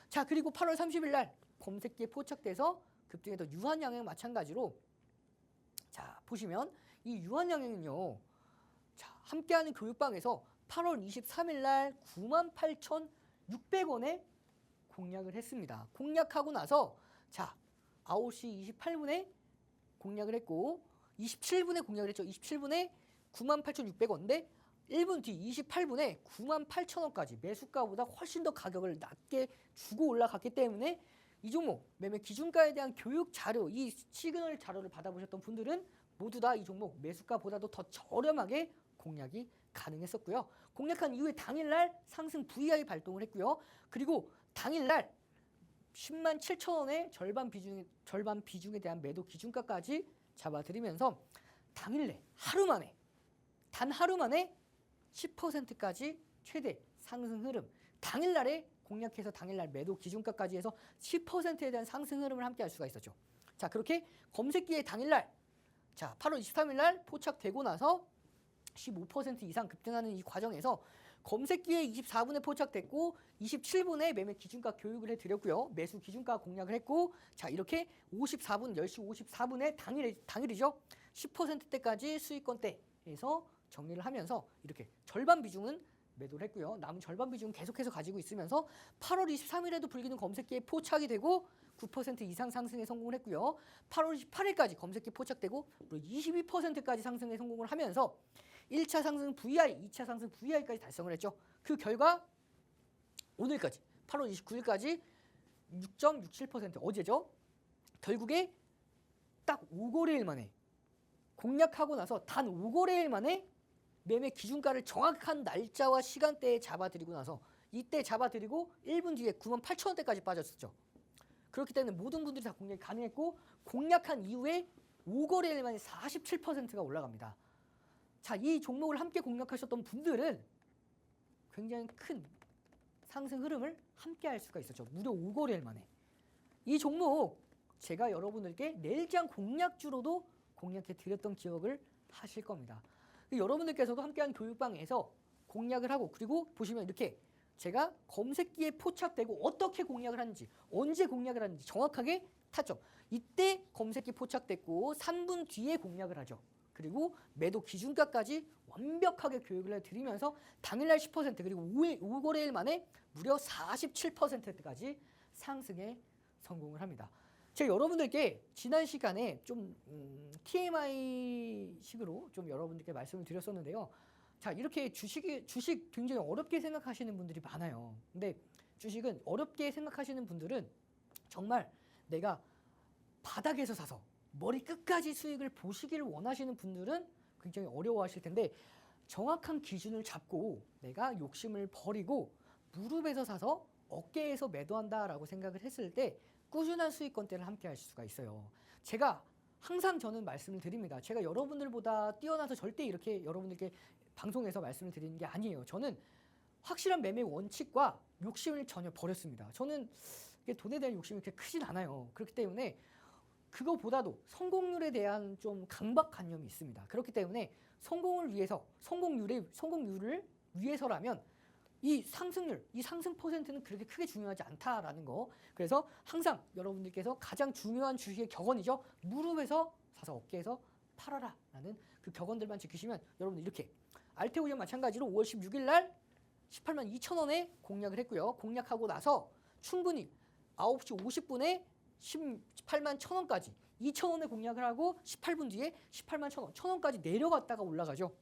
자, 그리고 8월 30일 날 검색기에 포착돼서 급등했던 유한양행 마찬가지로 자, 보시면 이 유한양행은요. 자, 함께하는 교육방에서 8월 23일 날 98,600원에 공략을 했습니다. 공략하고 나서 자, 9시 28분에 공략을 했고 27분에 공략을 했죠. 27분에 98,600원인데 1분 뒤 28분에 98,000원까지 매수가보다 훨씬 더 가격을 낮게 주고 올라갔기 때문에 이 종목 매매 기준가에 대한 교육 자료, 이 시그널 자료를 받아보셨던 분들은 모두 다 이 종목 매수가보다도 더 저렴하게 공략이 가능했었고요. 공략한 이후에 당일날 상승 VI 발동을 했고요. 그리고 당일날 107,000원의 절반 비중에 대한 매도 기준가까지 잡아드리면서 당일 내 하루 만에 단 하루 만에 10%까지 최대 상승 흐름, 당일날에 공략해서 당일날 매도 기준가까지 해서 10%에 대한 상승 흐름을 함께 할 수가 있었죠. 자, 그렇게 검색기에 당일날 자 8월 23일 날 포착되고 나서 15% 이상 급등하는 이 과정에서 검색기에 24분에 포착됐고 27분에 매매 기준가 교육을 해드렸고요. 매수 기준가 공략을 했고 자 이렇게 54분 10시 54분에 당일이죠. 10%대까지 수익권대에서 정리를 하면서 이렇게 절반 비중은 매도를 했고요. 남은 절반 비중은 계속해서 가지고 있으면서 8월 23일에도 불기둥 검색기에 포착이 되고 9% 이상 상승에 성공을 했고요. 8월 28일까지 검색기 포착되고 22%까지 상승에 성공을 하면서 1차 상승 VI, 2차 상승 VI까지 달성을 했죠. 그 결과 오늘까지 8월 29일까지 6.67% 어제죠. 결국에 딱 5거래일 만에 공략하고 나서 단 5거래일 만에 매매 기준가를 정확한 날짜와 시간대에 잡아드리고 나서 이때 잡아드리고 1분 뒤에 98,000원대까지 빠졌었죠. 그렇기 때문에 모든 분들이 다 공략이 가능했고 공략한 이후에 5거래일 만에 47%가 올라갑니다. 자, 이 종목을 함께 공략하셨던 분들은 굉장히 큰 상승 흐름을 함께 할 수가 있었죠. 무려 5거래일 만에. 이 종목 제가 여러분들께 내일장 공략주로도 공략해 드렸던 기억을 하실 겁니다. 여러분들께서도 함께한 교육방에서 공략을 하고 그리고 보시면 이렇게 제가 검색기에 포착되고 어떻게 공략을 하는지 언제 공략을 하는지 정확하게 타점. 이때 검색기 포착됐고 3분 뒤에 공략을 하죠. 그리고 매도 기준가까지 완벽하게 교육을 해드리면서 당일날 10% 그리고 5거래일 만에 무려 47%까지 상승에 성공을 합니다. 제가 여러분들께 지난 시간에 좀 TMI식으로 좀 여러분들께 말씀을 드렸었는데요. 자, 이렇게 주식 굉장히 어렵게 생각하시는 분들이 많아요. 근데 주식은 어렵게 생각하시는 분들은 정말 내가 바닥에서 사서 머리 끝까지 수익을 보시기를 원하시는 분들은 굉장히 어려워하실 텐데 정확한 기준을 잡고 내가 욕심을 버리고 무릎에서 사서 어깨에서 매도한다라고 생각을 했을 때 꾸준한 수익권대를 함께 하실 수가 있어요. 제가 항상 저는 말씀을 드립니다. 제가 여러분들보다 뛰어나서 절대 이렇게 여러분들께 방송에서 말씀을 드리는 게 아니에요. 저는 확실한 매매 원칙과 욕심을 전혀 버렸습니다. 저는 돈에 대한 욕심이 그렇게 크진 않아요. 그렇기 때문에 그거보다도 성공률에 대한 좀 강박관념이 있습니다. 그렇기 때문에 성공률을 위해서라면 이 상승률, 이 상승 퍼센트는 그렇게 크게 중요하지 않다라는 거. 그래서 항상 여러분들께서 가장 중요한 주식의 격언이죠. 무릎에서 사서 어깨에서 팔아라라는 그 격언들만 지키시면 여러분 이렇게 알테오젠 마찬가지로 5월 16일 날 18만 2천 원에 공략을 했고요. 공략하고 나서 충분히 9시 50분에 18만 1천 원까지 2천 원에 공략을 하고 18분 뒤에 18만 1천 원, 1천 원까지 내려갔다가 올라가죠.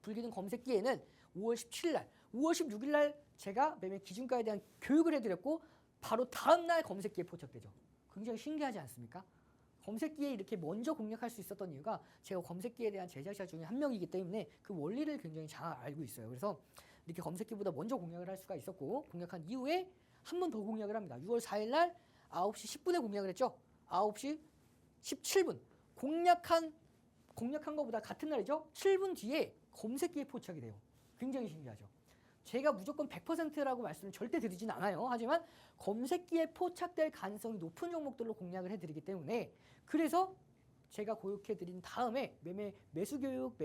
불기둥 검색기에는 5월 17일 날, 5월 16일 날 제가 매매 기준가에 대한 교육을 해드렸고 바로 다음 날 검색기에 포착되죠. 굉장히 신기하지 않습니까? 검색기에 이렇게 먼저 공략할 수 있었던 이유가 제가 검색기에 대한 제작자 중에 한 명이기 때문에 그 원리를 굉장히 잘 알고 있어요. 그래서 이렇게 검색기보다 먼저 공략을 할 수가 있었고 공략한 이후에 한 번 더 공략을 합니다. 6월 4일 날 9시 10분에 공략을 했죠. 9시 17분 공략한 것보다 같은 날이죠. 7분 뒤에 검색기에 포착이 돼요. 굉장히 신기하죠. 제가 무조건 100%라고 말씀을 절대 드리진 않아요. 하지만 검색기에 포착될 가능성이 높은 종목들로 공략을 해드리기 때문에 그래서 제가 고육해드린 다음에 매수 교육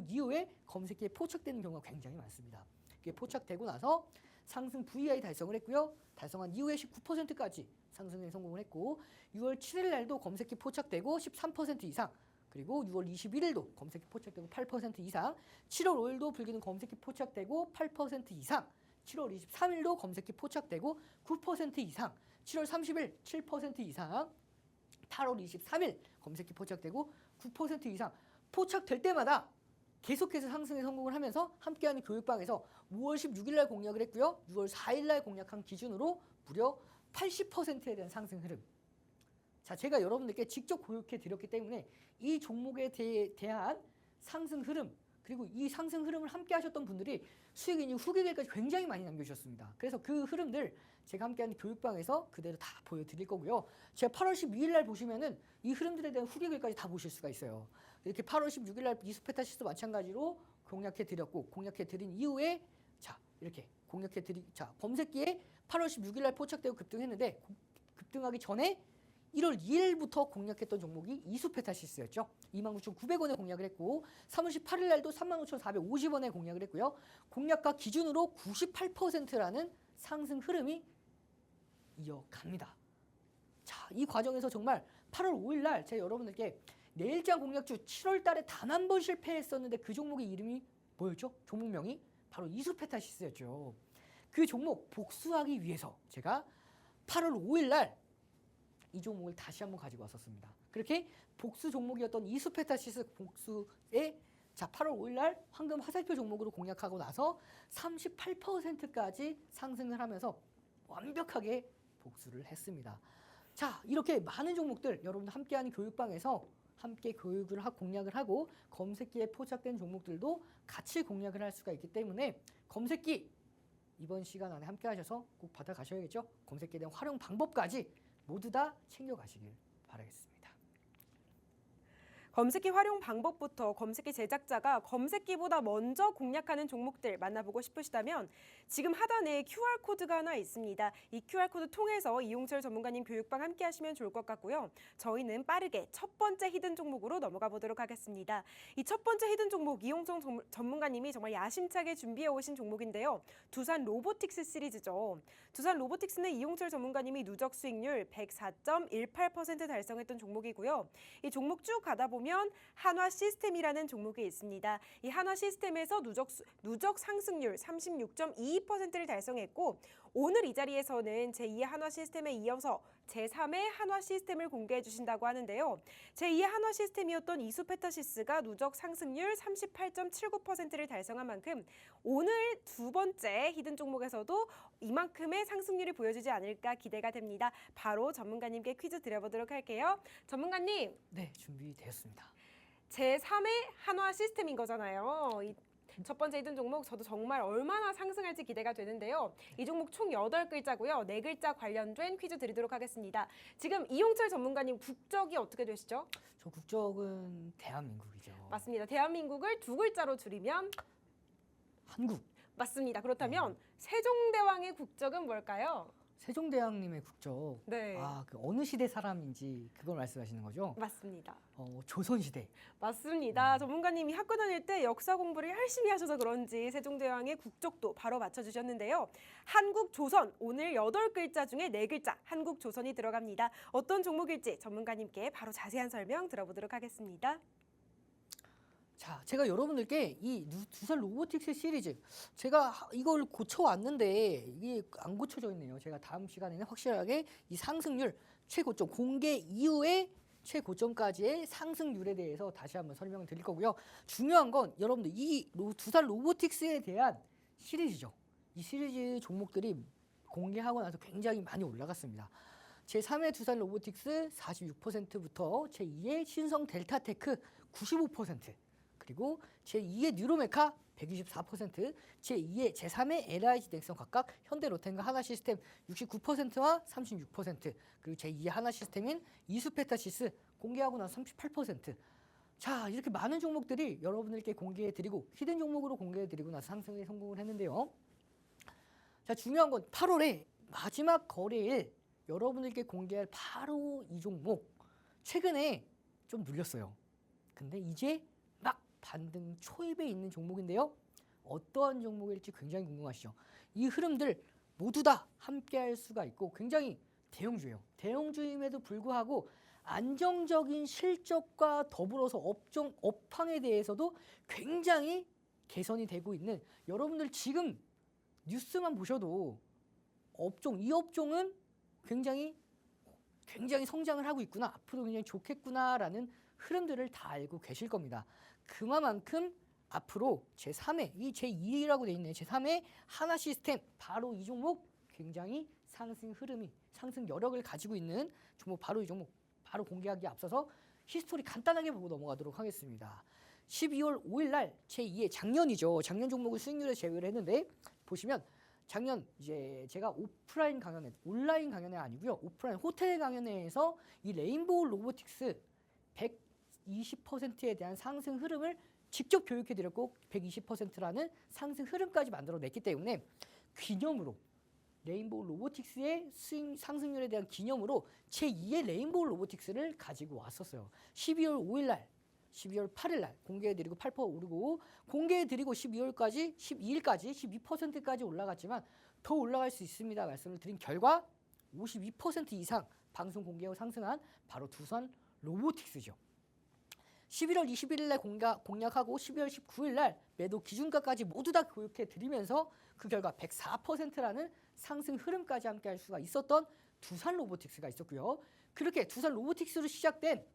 이후에 검색기에 포착되는 경우가 굉장히 많습니다. 이게 포착되고 나서 상승 VI 달성을 했고요. 달성한 이후에 19%까지 상승에 성공을 했고 6월 7일 날도 검색기 포착되고 13% 이상 그리고 6월 21일도 검색기 포착되고 8% 이상 7월 5일도 불기둥 검색기 포착되고 8% 이상 7월 23일도 검색기 포착되고 9% 이상 7월 30일 7% 이상 8월 23일 검색기 포착되고 9% 이상 포착될 때마다 계속해서 상승에 성공을 하면서 함께하는 교육방에서 5월 16일 날 공략을 했고요. 6월 4일 날 공략한 기준으로 무려 80%에 대한 상승 흐름. 자, 제가 여러분들께 직접 교육해 드렸기 때문에 이 종목에 대한 상승 흐름 그리고 이 상승 흐름을 함께 하셨던 분들이 수익인이 후기글까지 굉장히 많이 남겨주셨습니다. 그래서 그 흐름들 제가 함께하는 교육방에서 그대로 다 보여드릴 거고요. 제가 8월 12일 날 보시면은 이 흐름들에 대한 후기글까지 다 보실 수가 있어요. 이렇게 8월 16일 날 이수페타시스도 마찬가지로 공략해 드렸고 공략해 드린 이후에 자 이렇게 자 검색기에 8월 16일 날 포착되고 급등했는데 급등하기 전에 1월 2일부터 공략했던 종목이 이수페타시스였죠. 29,900원에 공략을 했고 3월 18일 날도 35,450원에 공략을 했고요. 공략가 기준으로 98%라는 상승 흐름이 이어갑니다. 자, 이 과정에서 정말 8월 5일 날 제가 여러분들께 내일장 공략주 7월 달에 단 한 번 실패했었는데 그 종목의 이름이 뭐였죠? 종목명이 바로 이수페타시스였죠. 그 종목 복수하기 위해서 제가 8월 5일 날 이 종목을 다시 한번 가지고 왔었습니다. 그렇게 복수 종목이었던 이수페타시스 복수에 자 8월 5일 날 황금 화살표 종목으로 공략하고 나서 38%까지 상승을 하면서 완벽하게 복수를 했습니다. 자 이렇게 많은 종목들 여러분들 함께하는 교육방에서 함께 교육을 공략을 하고 검색기에 포착된 종목들도 같이 공략을 할 수가 있기 때문에 검색기 이번 시간 안에 함께 하셔서 꼭 받아가셔야겠죠. 검색기에 대한 활용 방법까지 모두 다 챙겨가시길 바라겠습니다. 검색기 활용 방법부터 검색기 제작자가 검색기보다 먼저 공략하는 종목들 만나보고 싶으시다면 지금 하단에 QR코드가 하나 있습니다. 이 QR코드 통해서 이용철 전문가님 교육방 함께 하시면 좋을 것 같고요. 저희는 빠르게 첫 번째 히든 종목으로 넘어가 보도록 하겠습니다. 이 첫 번째 히든 종목 이용철 전문가님이 정말 야심차게 준비해 오신 종목인데요. 두산 로보틱스 시리즈죠. 두산 로보틱스는 이용철 전문가님이 누적 수익률 104.18% 달성했던 종목이고요. 이 종목 쭉 가다 보면 한화 시스템이라는 종목이 있습니다. 이 한화 시스템에서 누적 상승률 36.22%를 달성했고 오늘 이 자리에서는 제2의 한화 시스템에 이어서 제3의 한화 시스템을 공개해 주신다고 하는데요. 제2의 한화 시스템이었던 이수페타시스가 누적 상승률 38.79%를 달성한 만큼 오늘 두 번째 히든 종목에서도 이만큼의 상승률이 보여주지 않을까 기대가 됩니다. 바로 전문가님께 퀴즈 드려보도록 할게요. 전문가님. 네, 준비되었습니다. 제3의 한화 시스템인 거잖아요. 첫 번째 히든 종목 저도 정말 얼마나 상승할지 기대가 되는데요. 이 종목 총 8글자고요. 4글자 관련된 퀴즈 드리도록 하겠습니다. 지금 이용철 전문가님 국적이 어떻게 되시죠? 저 국적은 대한민국이죠. 맞습니다. 대한민국을 2글자로 줄이면? 한국. 맞습니다. 그렇다면 세종대왕의 국적은 뭘까요? 세종대왕님의 국적. 네. 그 어느 시대 사람인지 그걸 말씀하시는 거죠? 맞습니다. 조선시대. 맞습니다. 전문가님이 학교 다닐 때 역사 공부를 열심히 하셔서 그런지 세종대왕의 국적도 바로 맞춰주셨는데요. 한국조선, 오늘 8글자 중에 4글자 한국조선이 들어갑니다. 어떤 종목일지 전문가님께 바로 자세한 설명 들어보도록 하겠습니다. 자, 제가 여러분들께 이 두산 로보틱스 시리즈 제가 이걸 고쳐왔는데 이게 안 고쳐져 있네요. 제가 다음 시간에는 확실하게 이 상승률 최고점 공개 이후에 최고점까지의 상승률에 대해서 다시 한번 설명을 드릴 거고요. 중요한 건 여러분들 이 두산 로보틱스에 대한 시리즈죠. 이 시리즈 종목들이 공개하고 나서 굉장히 많이 올라갔습니다. 제3의 두산 로보틱스 46%부터 제2의 신성 델타테크 95%, 그리고 제2의 뉴로메카 124%, 제3의 LIG 넥슨 각각 현대 로텐과 하나시스템 69%와 36%, 그리고 제2의 하나시스템인 이수페타시스 공개하고 나서 38%. 자, 이렇게 많은 종목들이 여러분들께 공개해드리고 히든 종목으로 공개해드리고 나서 상승에 성공을 했는데요. 자, 중요한 건 8월에 마지막 거래일 여러분들께 공개할 바로 이 종목 최근에 좀 눌렸어요. 근데 이제 막 반등 초입에 있는 종목인데요. 어떠한 종목일지 굉장히 궁금하시죠? 이 흐름들 모두 다 함께할 수가 있고 굉장히 대형주예요. 대형주임에도 불구하고 안정적인 실적과 더불어서 업종 업황에 대해서도 굉장히 개선이 되고 있는, 여러분들 지금 뉴스만 보셔도 이 업종은 굉장히 성장을 하고 있구나, 앞으로 굉장히 좋겠구나라는 흐름들을 다 알고 계실 겁니다. 그만큼 앞으로 제3회, 이 제2라고 되어 있는 제3회 하나시스템, 바로 이 종목 굉장히 상승 흐름이, 상승 여력을 가지고 있는 종목, 바로 이 종목 바로 공개하기에 앞서서 히스토리 간단하게 보고 넘어가도록 하겠습니다. 12월 5일 날 제2의 작년이죠. 작년 종목을 수익률에 제외를 했는데 보시면 작년 이제 제가 오프라인 강연회, 온라인 강연회 아니고요. 오프라인 호텔 강연회에서 이 레인보우 로보틱스 120%에 대한 상승 흐름을 직접 교육해 드렸고 120%라는 상승 흐름까지 만들어냈기 때문에 기념으로 레인보우 로보틱스의 상승률에 대한 기념으로 제2의 레인보우 로보틱스를 가지고 왔었어요. 12월 5일 날, 12월 8일 날 공개해드리고 8% 오르고, 공개해드리고 12일까지 12%까지 올라갔지만 더 올라갈 수 있습니다 말씀을 드린 결과 52% 이상 방송 공개후 상승한 바로 두산 로보틱스죠. 11월 21일 날 공략하고 12월 19일 날 매도 기준가까지 모두 다 교육해 드리면서 그 결과 104%라는 상승 흐름까지 함께 할 수가 있었던 두산 로보틱스가 있었고요. 그렇게 두산 로보틱스로 시작된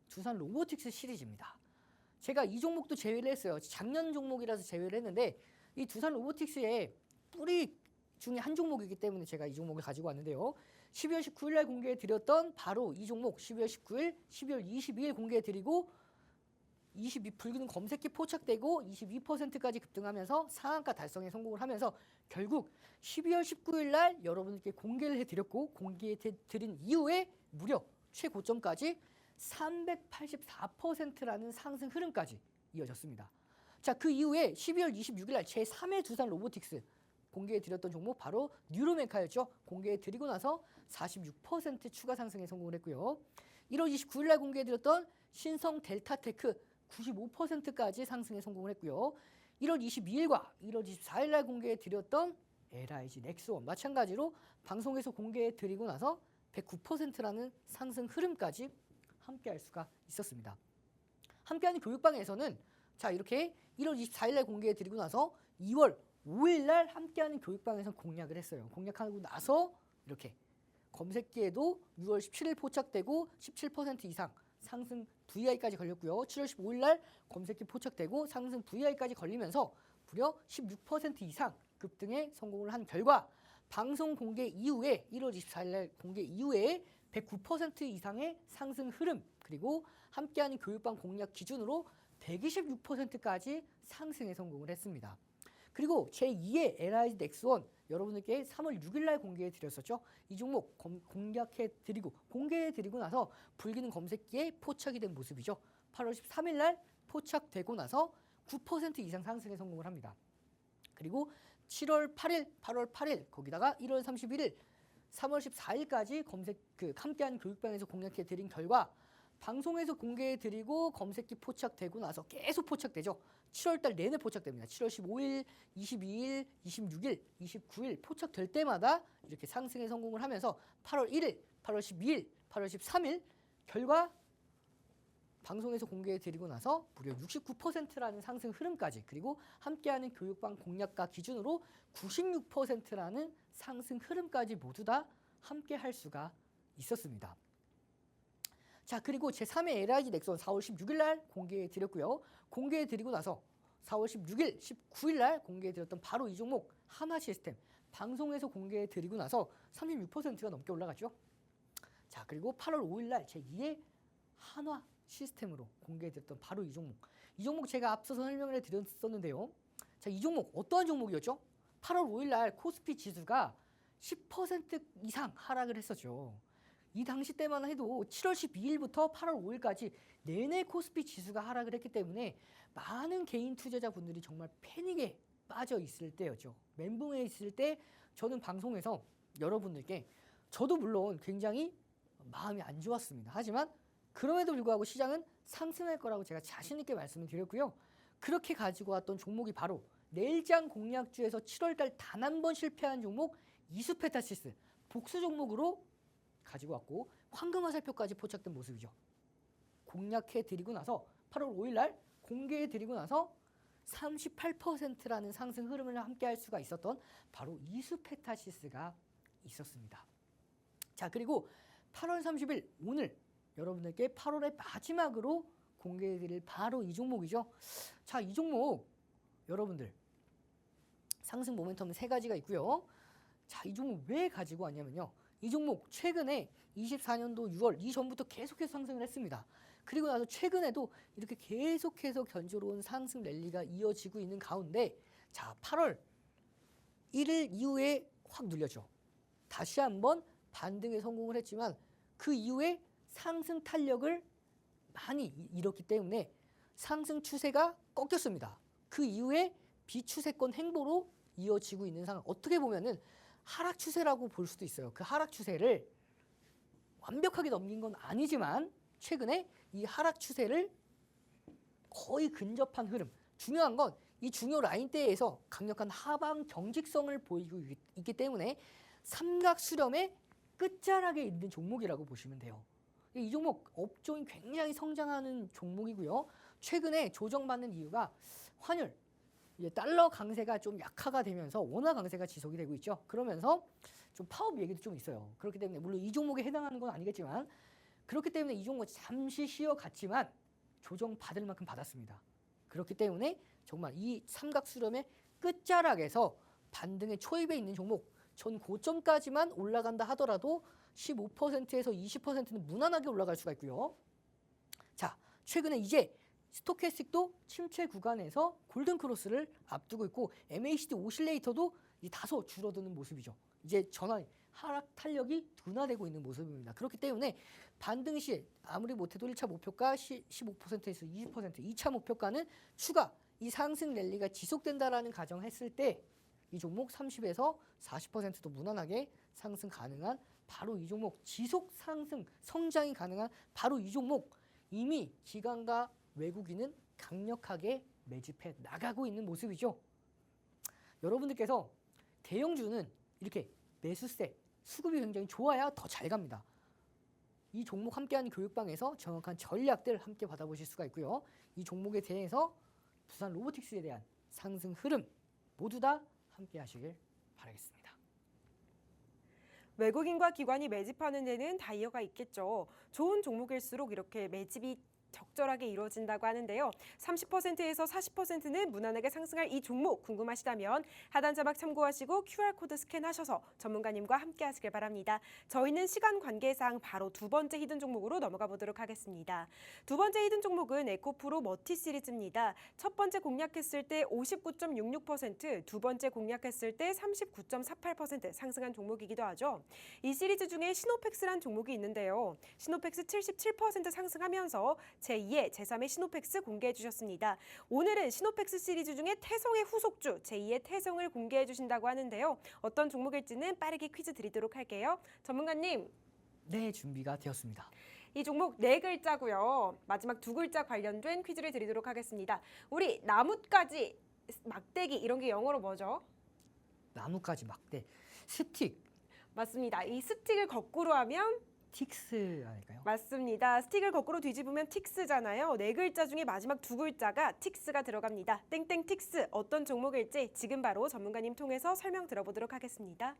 두산 로보틱스 시리즈입니다. 제가 이 종목도 제외를 했어요. 작년 종목이라서 제외를 했는데 이 두산 로보틱스의 뿌리 중에 한 종목이기 때문에 제가 이 종목을 가지고 왔는데요. 12월 19일 날 공개해 드렸던 바로 이 종목 12월 19일, 12월 22일 공개해 드리고 22 붉은 검색기 포착되고 22%까지 급등하면서 상한가 달성에 성공을 하면서 결국 12월 19일 날 여러분께 공개를 해드렸고, 공개해 드린 이후에 무려 최고점까지 384%라는 상승 흐름까지 이어졌습니다. 자, 그 이후에 12월 26일 날 제3회 두산 로보틱스 공개해 드렸던 종목 바로 뉴로메카였죠. 공개해 드리고 나서 46% 추가 상승에 성공을 했고요. 1월 29일 날 공개해 드렸던 신성 델타테크 95%까지 상승에 성공을 했고요. 1월 22일과 1월 24일 날 공개해 드렸던 LIG 넥스원 마찬가지로 방송에서 공개해 드리고 나서 109%라는 상승 흐름까지 함께 할 수가 있었습니다. 함께하는 교육방에서는 자, 이렇게 1월 24일 날 공개해 드리고 나서 2월 5일 날 함께하는 교육방에서 공략을 했어요. 공략하고 나서 이렇게 검색기에도 6월 17일 포착되고 17% 이상 상승 VI까지 걸렸고요. 7월 15일 날 검색기 포착되고 상승 VI까지 걸리면서 무려 16% 이상 급등에 성공을 한 결과 방송 공개 이후에 1월 24일 날 공개 이후에 109% 이상의 상승 흐름, 그리고 함께하는 교육방 공략 기준으로 126%까지 상승에 성공을 했습니다. 그리고 제2의 LIG 넥스원 여러분들께 3월 6일 날 공개해 드렸었죠. 이 종목 공개해 드리고 나서 불기능 검색기에 포착이 된 모습이죠. 8월 13일 날 포착되고 나서 9% 이상 상승에 성공을 합니다. 그리고 7월 8일, 8월 8일, 거기다가 1월 31일 3월 14일까지 함께한 교육방에서 공략해 드린 결과 방송에서 공개해 드리고 검색기 포착되고 나서 계속 포착되죠. 7월 달 내내 포착됩니다. 7월 15일, 22일, 26일, 29일 포착될 때마다 이렇게 상승에 성공을 하면서 8월 1일, 8월 12일, 8월 13일 결과 방송에서 공개해 드리고 나서 무려 69%라는 상승 흐름까지, 그리고 함께하는 교육방 공략가 기준으로 96%라는 상승 흐름까지 모두 다 함께 할 수가 있었습니다. 자, 그리고 제3회 LIG 넥슨 4월 16일 날 공개해 드렸고요. 공개해 드리고 나서 4월 16일, 19일 날 공개해 드렸던 바로 이 종목 한화 시스템 방송에서 공개해 드리고 나서 36%가 넘게 올라갔죠. 자, 그리고 8월 5일 날 제2회 한화 시스템으로 공개해드렸던 바로 이 종목. 이 종목 제가 앞서서 설명을 해드렸었는데요. 자, 이 종목 어떠한 종목이었죠? 8월 5일 날 코스피 지수가 10% 이상 하락을 했었죠. 이 당시 때만 해도 7월 12일부터 8월 5일까지 내내 코스피 지수가 하락을 했기 때문에 많은 개인 투자자분들이 정말 패닉에 빠져 있을 때였죠. 멘붕에 있을 때 저는 방송에서 여러분들께, 저도 물론 굉장히 마음이 안 좋았습니다. 하지만 그럼에도 불구하고 시장은 상승할 거라고 제가 자신 있게 말씀을 드렸고요. 그렇게 가지고 왔던 종목이 바로 내일장 공략주에서 7월 달 단 한 번 실패한 종목 이수페타시스 복수 종목으로 가지고 왔고 황금화살표까지 포착된 모습이죠. 공략해 드리고 나서 8월 5일 날 공개해 드리고 나서 38%라는 상승 흐름을 함께 할 수가 있었던 바로 이수페타시스가 있었습니다. 자, 그리고 8월 30일 오늘 여러분들께 8월의 마지막으로 공개해 드릴 바로 이 종목이죠. 자, 이 종목 여러분들 상승 모멘텀은 세 가지가 있고요. 자, 이 종목 왜 가지고 왔냐면요. 이 종목 최근에 24년도 6월 이전부터 계속해서 상승을 했습니다. 그리고 나서 최근에도 이렇게 계속해서 견조로운 상승 랠리가 이어지고 있는 가운데, 자, 8월 1일 이후에 확 눌렸죠. 다시 한번 반등에 성공을 했지만 그 이후에 상승 탄력을 많이 잃었기 때문에 상승 추세가 꺾였습니다. 그 이후에 비추세권 행보로 이어지고 있는 상황. 어떻게 보면은 하락 추세라고 볼 수도 있어요. 그 하락 추세를 완벽하게 넘긴 건 아니지만 최근에 이 하락 추세를 거의 근접한 흐름. 중요한 건 이 중요 라인대에서 강력한 하방 경직성을 보이고 있기 때문에 삼각 수렴의 끝자락에 있는 종목이라고 보시면 돼요. 이 종목 업종이 굉장히 성장하는 종목이고요. 최근에 조정받는 이유가 환율, 달러 강세가 좀 약화가 되면서 원화 강세가 지속이 되고 있죠. 그러면서 좀 파업 얘기도 좀 있어요. 그렇기 때문에 물론 이 종목에 해당하는 건 아니겠지만 그렇기 때문에 이 종목 잠시 쉬어갔지만 조정받을 만큼 받았습니다. 그렇기 때문에 정말 이 삼각 수렴의 끝자락에서 반등의 초입에 있는 종목, 전 고점까지만 올라간다 하더라도 15%에서 20%는 무난하게 올라갈 수가 있고요. 자, 최근에 이제 스토캐스틱도 침체 구간에서 골든 크로스를 앞두고 있고 MACD 오실레이터도 다소 줄어드는 모습이죠. 이제 전환 하락 탄력이 둔화되고 있는 모습입니다. 그렇기 때문에 반등 시 아무리 못해도 1차 목표가 15%에서 20%, 2차 목표가는 추가 이 상승 랠리가 지속된다라는 가정을 했을 때 이 종목 30에서 40%도 무난하게 상승 가능한 바로 이 종목, 지속 상승 성장이 가능한 바로 이 종목, 이미 기관과 외국인은 강력하게 매집해 나가고 있는 모습이죠. 여러분들께서 대형주는 이렇게 매수세, 수급이 굉장히 좋아야 더 잘 갑니다. 이 종목 함께하는 교육방에서 정확한 전략들 함께 받아보실 수가 있고요. 이 종목에 대해서 부산 로보틱스에 대한 상승 흐름 모두 다 함께 하시길 바라겠습니다. 외국인과 기관이 매집하는 데는 다이어가 있겠죠. 좋은 종목일수록 이렇게 매집이 적절하게 이루어진다고 하는데요. 30%에서 40%는 무난하게 상승할 이 종목 궁금하시다면 하단 자막 참고하시고 QR코드 스캔하셔서 전문가님과 함께 하시길 바랍니다. 저희는 시간 관계상 바로 두 번째 히든 종목으로 넘어가 보도록 하겠습니다. 두 번째 히든 종목은 에코프로 머티 시리즈입니다. 첫 번째 공략했을 때 59.66%, 두 번째 공략했을 때 39.48% 상승한 종목이기도 하죠. 이 시리즈 중에 시노펙스란 종목이 있는데요. 시노펙스 77% 상승하면서 제2의, 제3의 시노펙스 공개해 주셨습니다. 오늘은 시노펙스 시리즈 중에 태성의 후속주 제2의 태성을 공개해 주신다고 하는데요. 어떤 종목일지는 빠르게 퀴즈 드리도록 할게요. 전문가님. 네, 준비가 되었습니다. 이 종목 4글자고요. 마지막 2글자 관련된 퀴즈를 드리도록 하겠습니다. 우리 나뭇가지, 막대기 이런 게 영어로 뭐죠? 나뭇가지 막대, 스틱, 맞습니다. 이 스틱을 거꾸로 하면 틱스 아닐까요? 맞습니다. 스틱을 거꾸로 뒤집으면 틱스잖아요. 4글자 중에 마지막 2글자가 틱스가 들어갑니다. 땡땡 틱스 어떤 종목일지 지금 바로 전문가님 통해서 설명 들어보도록 하겠습니다.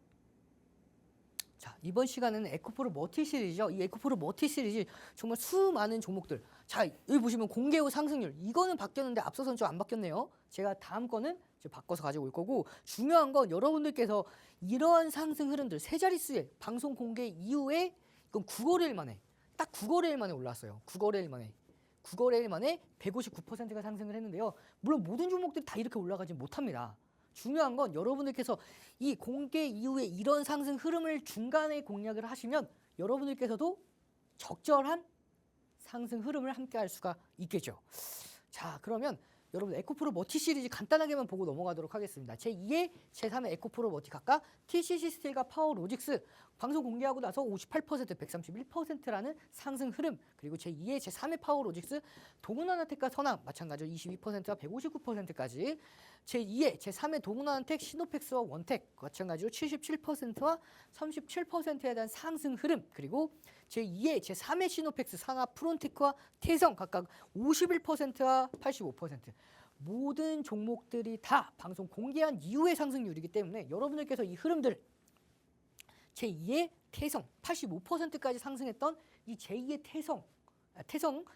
자, 이번 시간은 에코프로 멀티 시리즈죠. 이 에코프로 멀티 시리즈 정말 수많은 종목들. 자, 여기 보시면 공개 후 상승률. 이거는 바뀌었는데 앞서서는 좀 안 바뀌었네요. 제가 다음 거는 이제 바꿔서 가지고 올 거고, 중요한 건 여러분들께서 이러한 상승 흐름들 세 자릿수의 방송 공개 이후에 이건 9거래일 만에 딱 9거래일 만에 올랐어요. 9거래일 만에 159%가 상승을 했는데요. 물론 모든 종목들이 다 이렇게 올라가지 못합니다. 중요한 건 여러분들께서 이 공개 이후에 이런 상승 흐름을 중간에 공략을 하시면 여러분들께서도 적절한 상승 흐름을 함께 할 수가 있겠죠. 자, 그러면 여러분 에코프로 멀티 시리즈 간단하게만 보고 넘어가도록 하겠습니다. 제2의, 제3의 에코프로 멀티 각각 TCC 스틸과 파워로직스 방송 공개하고 나서 58%, 131%라는 상승 흐름, 그리고 제2의, 제3의 파워로직스 동훈하나텍과 선암 마찬가지로 22%와 159%까지, 제2의, 제3의 동훈하나텍, 시노펙스와 원텍 마찬가지로 77%와 37%에 대한 상승 흐름, 그리고 제2의, 제3의 시노펙스, 상하, 프론테크와 태성 각각 51%와 85%. 모든 종목들이 다 방송 공개한 이후의 상승률이기 때문에 여러분들께서 이 흐름들 제2의 태성 85%까지 상승했던 이 제2의 태성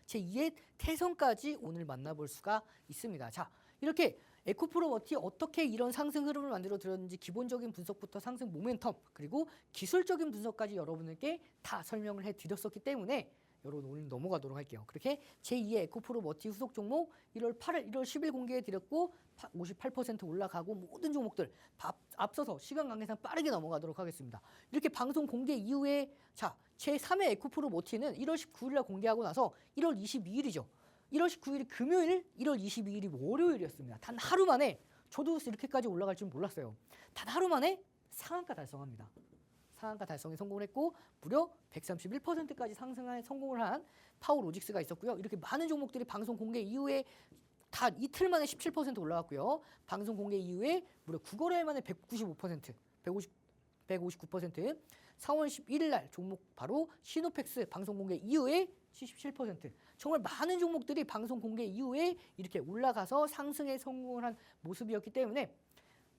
제2의 태성까지 오늘 만나볼 수가 있습니다. 자, 이렇게 에코프로 멀티 어떻게 이런 상승 흐름을 만들어 드렸는지 기본적인 분석부터 상승 모멘텀 그리고 기술적인 분석까지 여러분들께 다 설명을 해드렸었기 때문에 여러분 오늘 넘어가도록 할게요. 그렇게 제2의 에코프로 멀티 후속 종목 1월 10일 공개해 드렸고 58% 올라가고 모든 종목들 앞서서 시간 관계상 빠르게 넘어가도록 하겠습니다. 이렇게 방송 공개 이후에 자, 제3의 에코프로 멀티는 1월 19일 날 공개하고 나서 1월 22일이죠. 1월 19일이 금요일, 1월 22일이 월요일이었습니다. 단 하루 만에 저도 이렇게까지 올라갈 줄 몰랐어요. 단 하루 만에 상한가 달성합니다. 상한가 달성에 성공을 했고 무려 131%까지 상승한 성공을 한 파워로직스가 있었고요. 이렇게 많은 종목들이 방송 공개 이후에 다 이틀 만에 17% 올라갔고요. 방송 공개 이후에 무려 9거래일 만에 195%, 159%, 4월 11일 날 종목 바로 시노펙스 방송 공개 이후에 77%. 정말 많은 종목들이 방송 공개 이후에 이렇게 올라가서 상승에 성공을 한 모습이었기 때문에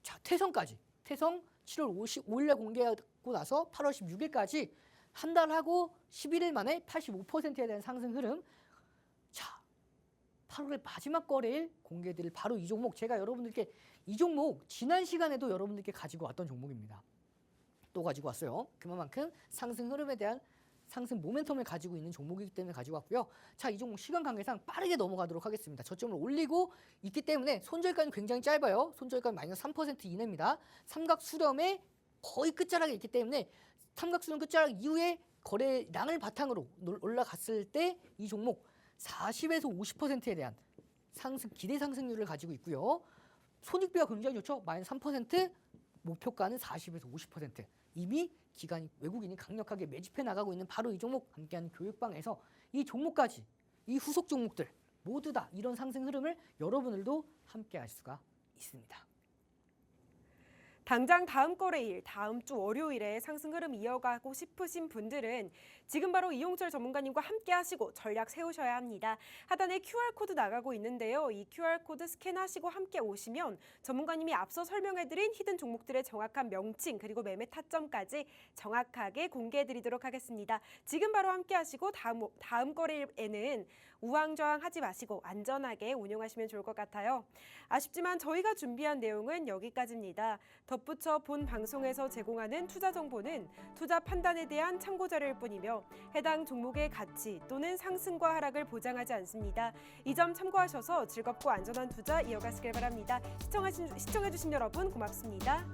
자, 태성 7월 5일 날 공개하고 나서 8월 16일까지 한 달 하고 11일 만에 85%에 대한 상승 흐름. 자, 8월의 마지막 거래일 공개드릴 바로 이 종목, 제가 여러분들께 이 종목 지난 시간에도 여러분들께 가지고 왔던 종목입니다. 또 가지고 왔어요. 그만큼 상승 흐름에 대한 상승 모멘텀을 가지고 있는 종목이기 때문에 가지고 왔고요. 자, 이 종목 시간 관계상 빠르게 넘어가도록 하겠습니다. 저점을 올리고 있기 때문에 손절가는 굉장히 짧아요. 손절가는 마이너스 3% 이내입니다. 삼각 수렴의 거의 끝자락에 있기 때문에 삼각 수렴 끝자락 이후에 거래량을 바탕으로 올라갔을 때 이 종목 40에서 50%에 대한 상승 기대 상승률을 가지고 있고요. 손익비가 굉장히 좋죠. 마이너스 3%, 목표가는 40에서 50%. 이미 외국인이 강력하게 매집해 나가고 있는 바로 이 종목, 함께하는 교육방에서 이 종목까지 이 후속 종목들 모두 다 이런 상승 흐름을 여러분들도 함께할 수가 있습니다. 당장 다음 거래일, 다음 주 월요일에 상승 흐름 이어가고 싶으신 분들은 지금 바로 이용철 전문가님과 함께 하시고 전략 세우셔야 합니다. 하단에 QR코드 나가고 있는데요. 이 QR코드 스캔하시고 함께 오시면 전문가님이 앞서 설명해드린 히든 종목들의 정확한 명칭 그리고 매매 타점까지 정확하게 공개해드리도록 하겠습니다. 지금 바로 함께 하시고 다음 거래일에는 우왕좌왕하지 마시고 안전하게 운용하시면 좋을 것 같아요. 아쉽지만 저희가 준비한 내용은 여기까지입니다. 덧붙여 본 방송에서 제공하는 투자 정보는 투자 판단에 대한 참고 자료일 뿐이며 해당 종목의 가치 또는 상승과 하락을 보장하지 않습니다. 이 점 참고하셔서 즐겁고 안전한 투자 이어가시길 바랍니다. 시청해주신 여러분 고맙습니다.